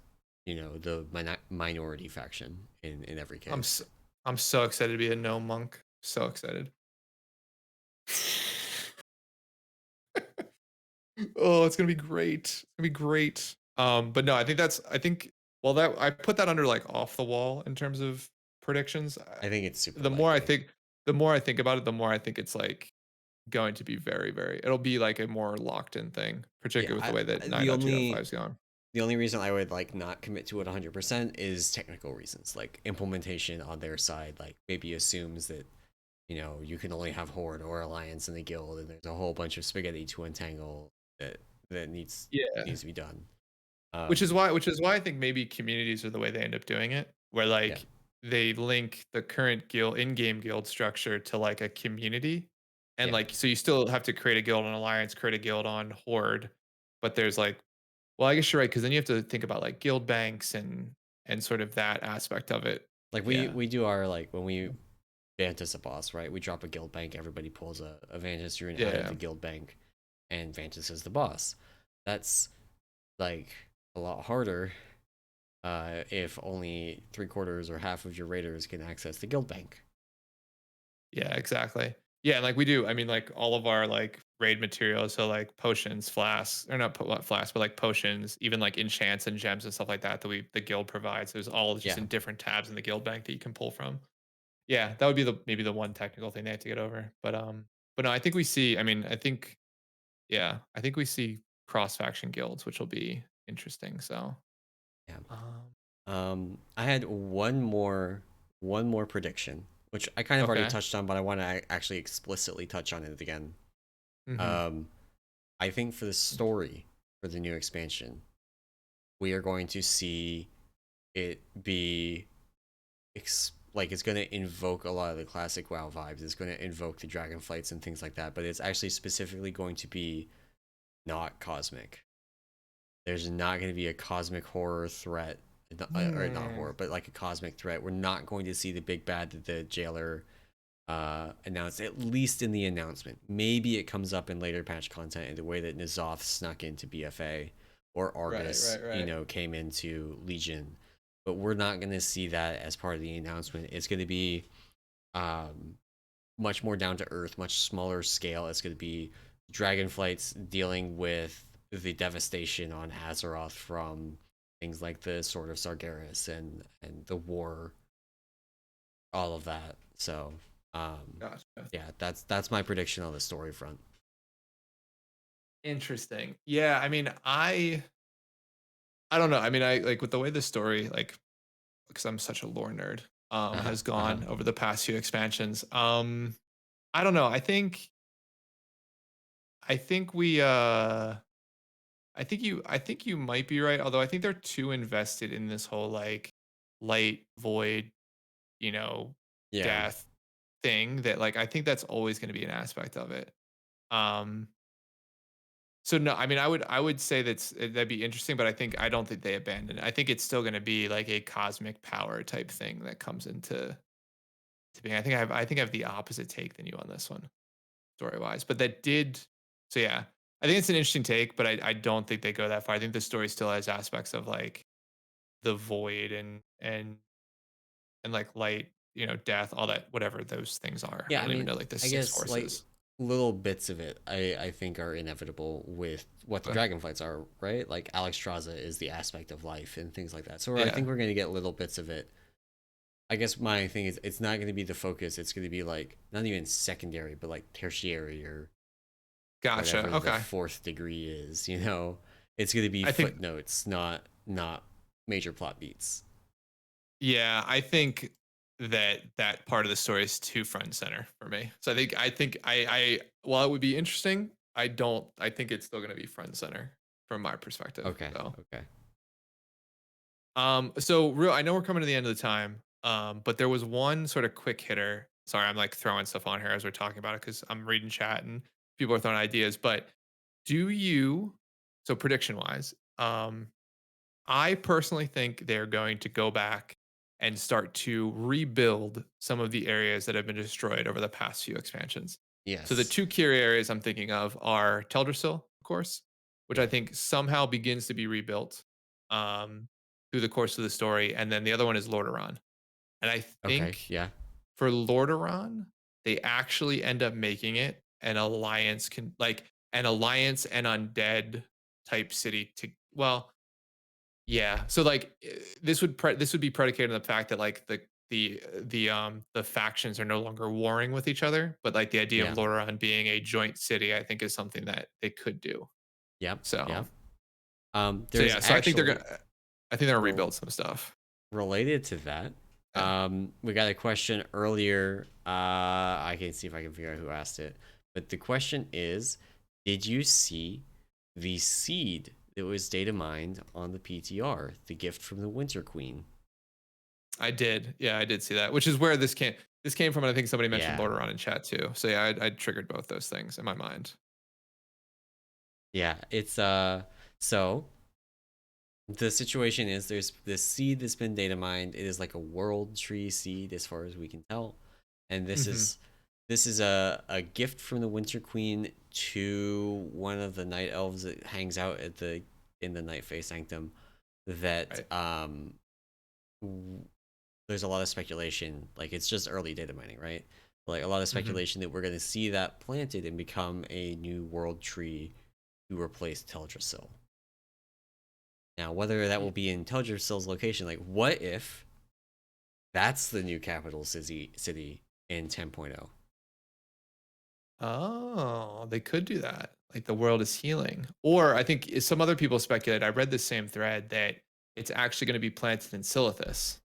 the minority faction in every I'm case. so, I'm so excited to be a no monk. So excited. Oh, it's gonna be great. It's gonna be great. But no, I think well that I put that under like off the wall in terms of predictions. I think it's super The more I likely. think the more I think about it, the more I think it's like going to be very, very it'll be like a more locked in thing, Yeah, particularly with the way that the only 9.2.5 is going. the only reason I would like not commit to it 100% is technical reasons, like implementation on their side, like maybe assumes that you can only have horde or alliance in the guild, and there's a whole bunch of spaghetti to untangle that Yeah. needs to be done. Which is why I think maybe communities are the way they end up doing it, where Yeah, like they link the current guild in-game guild structure to like a community. And yeah, like so you still have to create a guild on Alliance, create a guild on Horde, but there's like well, I guess you're right, because then you have to think about like guild banks and sort of that aspect of it. Like Yeah. we do our like when we Vantis a boss, right? We drop a guild bank, everybody pulls a Vantis rune Yeah. out of Yeah. the guild bank, and Vantis is the boss. That's like a lot harder if only three quarters or half of your raiders can access the guild bank. Yeah, exactly. Yeah, and like we do. I mean, like all of our like raid materials, so like potions, flasks, or not what flasks, but like potions, even like enchants and gems and stuff like that that we the guild provides. There's all just Yeah, in different tabs in the guild bank that you can pull from. Yeah, that would be the maybe the one technical thing they have to get over. But no, I think we see. I mean, I think yeah, I think we see cross faction guilds, which will be interesting. So, yeah. um, I had one more prediction, which I kind of already okay. touched on, but I want to actually explicitly touch on it again. Hmm. Um, I think for the story for the new expansion, we are going to see it be like it's going to invoke a lot of the classic WoW vibes. It's going to invoke the Dragonflights and things like that, but it's actually specifically going to be not cosmic. There's not going to be a cosmic horror threat, or not Hmm. horror, but like a cosmic threat. We're not going to see the big bad that the jailer announced, at least in the announcement. Maybe it comes up in later patch content in the way that N'Zoth snuck into BFA or Right. Argus, Right. Right. came into Legion. But we're not going to see that as part of the announcement. It's going to be um, much more down to earth, much smaller scale. It's going to be Dragonflights dealing with the devastation on Azeroth from things like the Sword of Sargeras and the war, all of that. So, Gotcha. yeah, that's my prediction on the story front. Interesting. Yeah, I mean, I don't know. I mean, I like with the way the story, like, because I'm such a lore nerd, Uh huh. has Uh huh. gone over the past few expansions. I don't know. I think we I think you might be right, although I think they're too invested in this whole like light void, you know, Yeah. death thing that like I think that's always going to be an aspect of it. Um So no, I mean, I would say that'd be interesting, but I don't think they abandon it. I think it's still going to be like a cosmic power type thing that comes into to being. I think I have the opposite take than you on this one, story wise. But that did so yeah. I think it's an interesting take, but I don't think they go that far. I think the story still has aspects of like the void and like light, death, all that, whatever those things are. I Yeah. I don't even mean, know like the I six guess like forces. little bits of it, I think are inevitable with what the But Dragonflights are, right? Like Alexstrasza is the aspect of life and things like that. So I yeah, think we're gonna get little bits of it. I guess my thing is it's not going to be the focus. It's going to be like not even secondary, but like tertiary or gotcha. whatever the Okay, fourth degree is. It's going to be I think footnotes, not major plot beats. yeah, I think that part of the story is too front and center for me. So I think I while it would be interesting, I think it's still gonna be front and center from my perspective. Okay, So okay, so real I know we're coming to the end of the time. But there was one sort of quick hitter. Sorry, I'm like throwing stuff on here as we're talking about it because I'm reading chat and people are throwing ideas. But do you so prediction wise, I personally think they're going to go back and start to rebuild some of the areas that have been destroyed over the past few expansions. So the yes, two key areas I'm thinking of are Teldrassil, of course, which I yeah, think somehow begins to be rebuilt through the course of the story, and then the other one is Lordaeron. And I okay, think yeah, for Lordaeron, they actually end up making it an alliance and undead type city to well yeah. So like this would be predicated on the fact that like the factions are no longer warring with each other, but like the idea of yeah, Lordaeron being a joint city, I think is something that they could do. yep, So yep. so There's yeah, so actually I think they're gonna rel- rebuild some stuff. related to that. Yeah. We got a question earlier. I can see if I can figure out who asked it. But the question is, did you see the seed that was data mined on the PTR, the gift from the Winter Queen? I did. Yeah, I did see that, which is where this came from, and I think somebody mentioned Yeah. Lordaeron in chat too. So yeah, I triggered both those things in my mind. Yeah, it's so The situation is there's this seed that's been data mined. It is like a world tree seed as far as we can tell. And Mm-hmm. this is a gift from the Winter Queen to one of the night elves that hangs out at the in the Night Fae Sanctum that Right. there's a lot of speculation. Like it's just early data mining, right? Like a lot of Mm-hmm. speculation that we're going to see that planted and become a new world tree to replace Teldrassil. Now, whether that will be in Teldrassil's location, like what if that's the new capital city in 10.0? Oh, they could do that. Like the world is healing. Or I think some other people speculate. I read the same thread that it's actually going to be planted in Silithus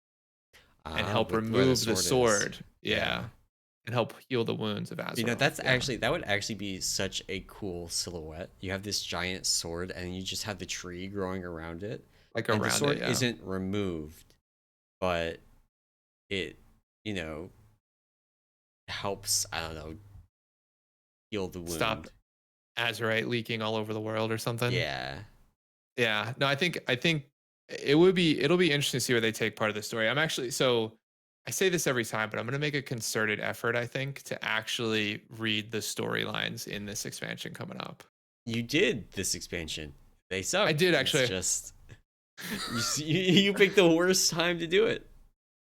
and help With where the remove the sword is. sword. Yeah. Yeah. And help heal the wounds of You know, Azeroth. that's Yeah. actually that would actually be such a cool silhouette. You have this giant sword and you just have the tree growing around it. Like And the around it. sword Yeah. isn't removed, but it, you know, helps, I don't know, heal the Stop wound. Azerite leaking all over the world or something. Yeah. Yeah. No, I think it'll be interesting to see where they take part of the story. I'm actually so I say this every time, but I'm gonna make a concerted effort, I think, to actually read the storylines in this expansion coming up. You did this expansion. They I suck. did It's actually. just you picked the worst time to do it.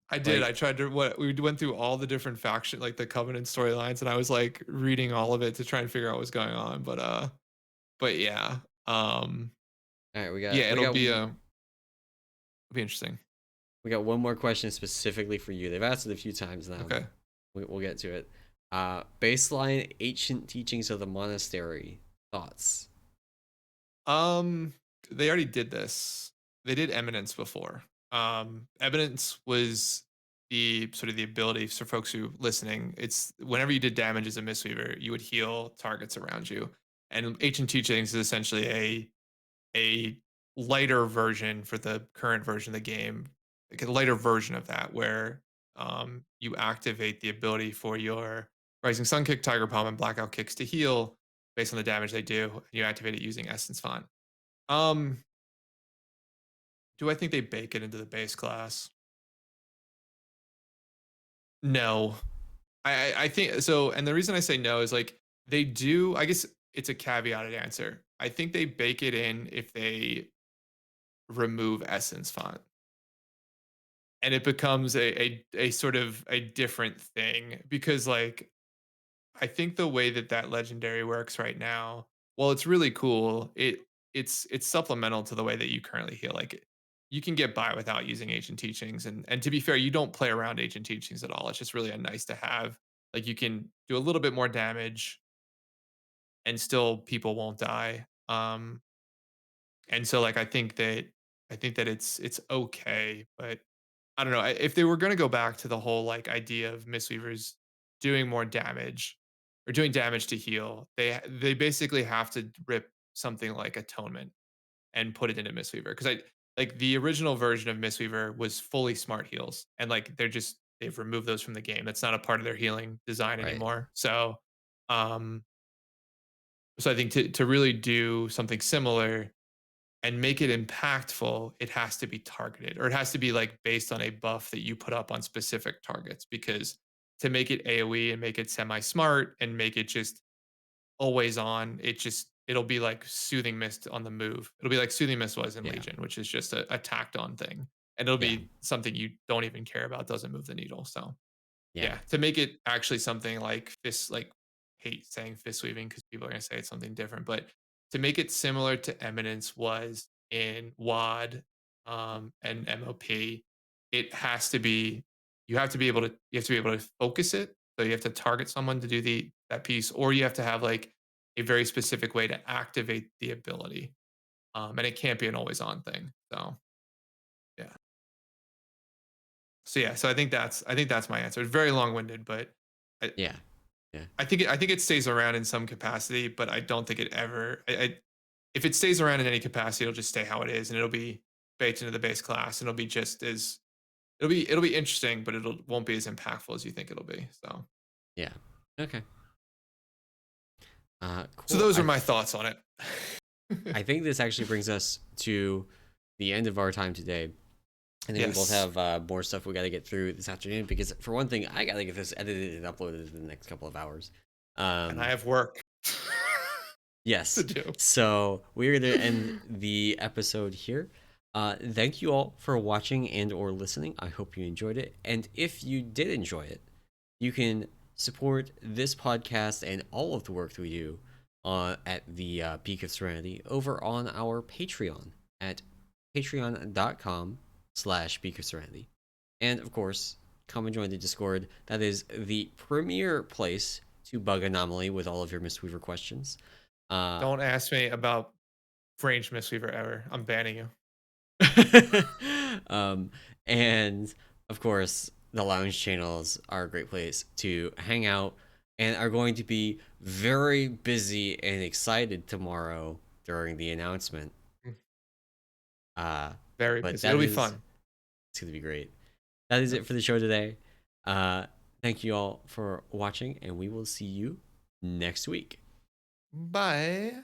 I did. I Like, tried to what we went through all the different faction, like the Covenant storylines, and I was like reading all of it to try and figure out what's going on. But yeah. Um all right, yeah, it'll be interesting. we got one more question specifically for you. They've asked it a few times now, but Okay. we'll get to it. Baseline ancient teachings of the monastery. Thoughts? Um, they already did this. They did Eminence before. Eminence was the sort of the ability for folks who listening. It's whenever you did damage as a Mistweaver, you would heal targets around you. And Ancient Teachings is essentially a lighter version for the current version of the game, like a lighter version of that, where you activate the ability for your Rising Sun Kick, Tiger Palm, and Blackout Kicks to heal based on the damage they do. And you activate it using Essence Font. Um, do I think they bake it into the base class? No. I think so. And the reason I say no is like they do, I guess it's a caveated answer. I think they bake it in if they remove Essence Font. And it becomes a sort of a different thing because like I think the way that that legendary works right now, well, it's really cool. It's supplemental to the way that you currently heal. Like you can get by without using ancient teachings, and to be fair, you don't play around ancient teachings at all. It's just really a nice to have. Like you can do a little bit more damage, and still people won't die. And so like I think that it's okay, but I don't know if they were going to go back to the whole like idea of Mistweavers doing more damage or doing damage to heal. They basically have to rip something like Atonement and put it into Mistweaver because I like the original version of Mistweaver was fully smart heals and like they've removed those from the game. That's not a part of their healing design Right. anymore. Um so I think to really do something similar and make it impactful, it has to be targeted or it has to be like based on a buff that you put up on specific targets because to make it AoE and make it semi smart and make it just always on, it'll be like soothing mist on the move. It'll be like soothing mist was in Yeah. Legion, which is just a tacked on thing. And it'll Yeah. be something you don't even care about, doesn't move the needle. So Yeah. yeah, to make it actually something like fist, like hate saying fist weaving because people are gonna say it's something different, but to make it similar to Eminence was in WAD and MOP, it has to be you have to be able to focus it. So you have to target someone to do the that piece, or you have to have like a very specific way to activate the ability. And it can't be an always on thing. So yeah. So yeah, so I think that's my answer. It's very long winded, but I, Yeah. Yeah. I think it stays around in some capacity, but I don't think it ever. If it stays around in any capacity, it'll just stay how it is, and it'll be baked into the base class, and it'll be just as it'll be interesting, but it'll won't be as impactful as you think it'll be. So Yeah. Okay. so Cool. those are my thoughts on it. I think this actually brings us to the end of our time today. I think we both Yes. have more stuff we got to get through this afternoon because, for one thing, I got to get this edited and uploaded in the next couple of hours. And I Um, have work to yes. do. So we're going to end the episode here. Thank you all for watching and or listening. I hope you enjoyed it. And if you did enjoy it, you can support this podcast and all of the work that we do at the Peak of Serenity over on our Patreon at patreon.com/Peak of Serenity. And of course, come and join the Discord. That is the premier place to bug Anomoly with all of your Mistweaver questions. Uh, Don't ask me about range Mistweaver ever. I'm banning you. um, and of course, the lounge channels are a great place to hang out and are going to be very busy and excited tomorrow during the announcement. Mm, Uh, very but busy. that It'll be is fun. it's going to be great. That is Yep. it for the show today. Thank you all for watching, and we will see you next week. Bye.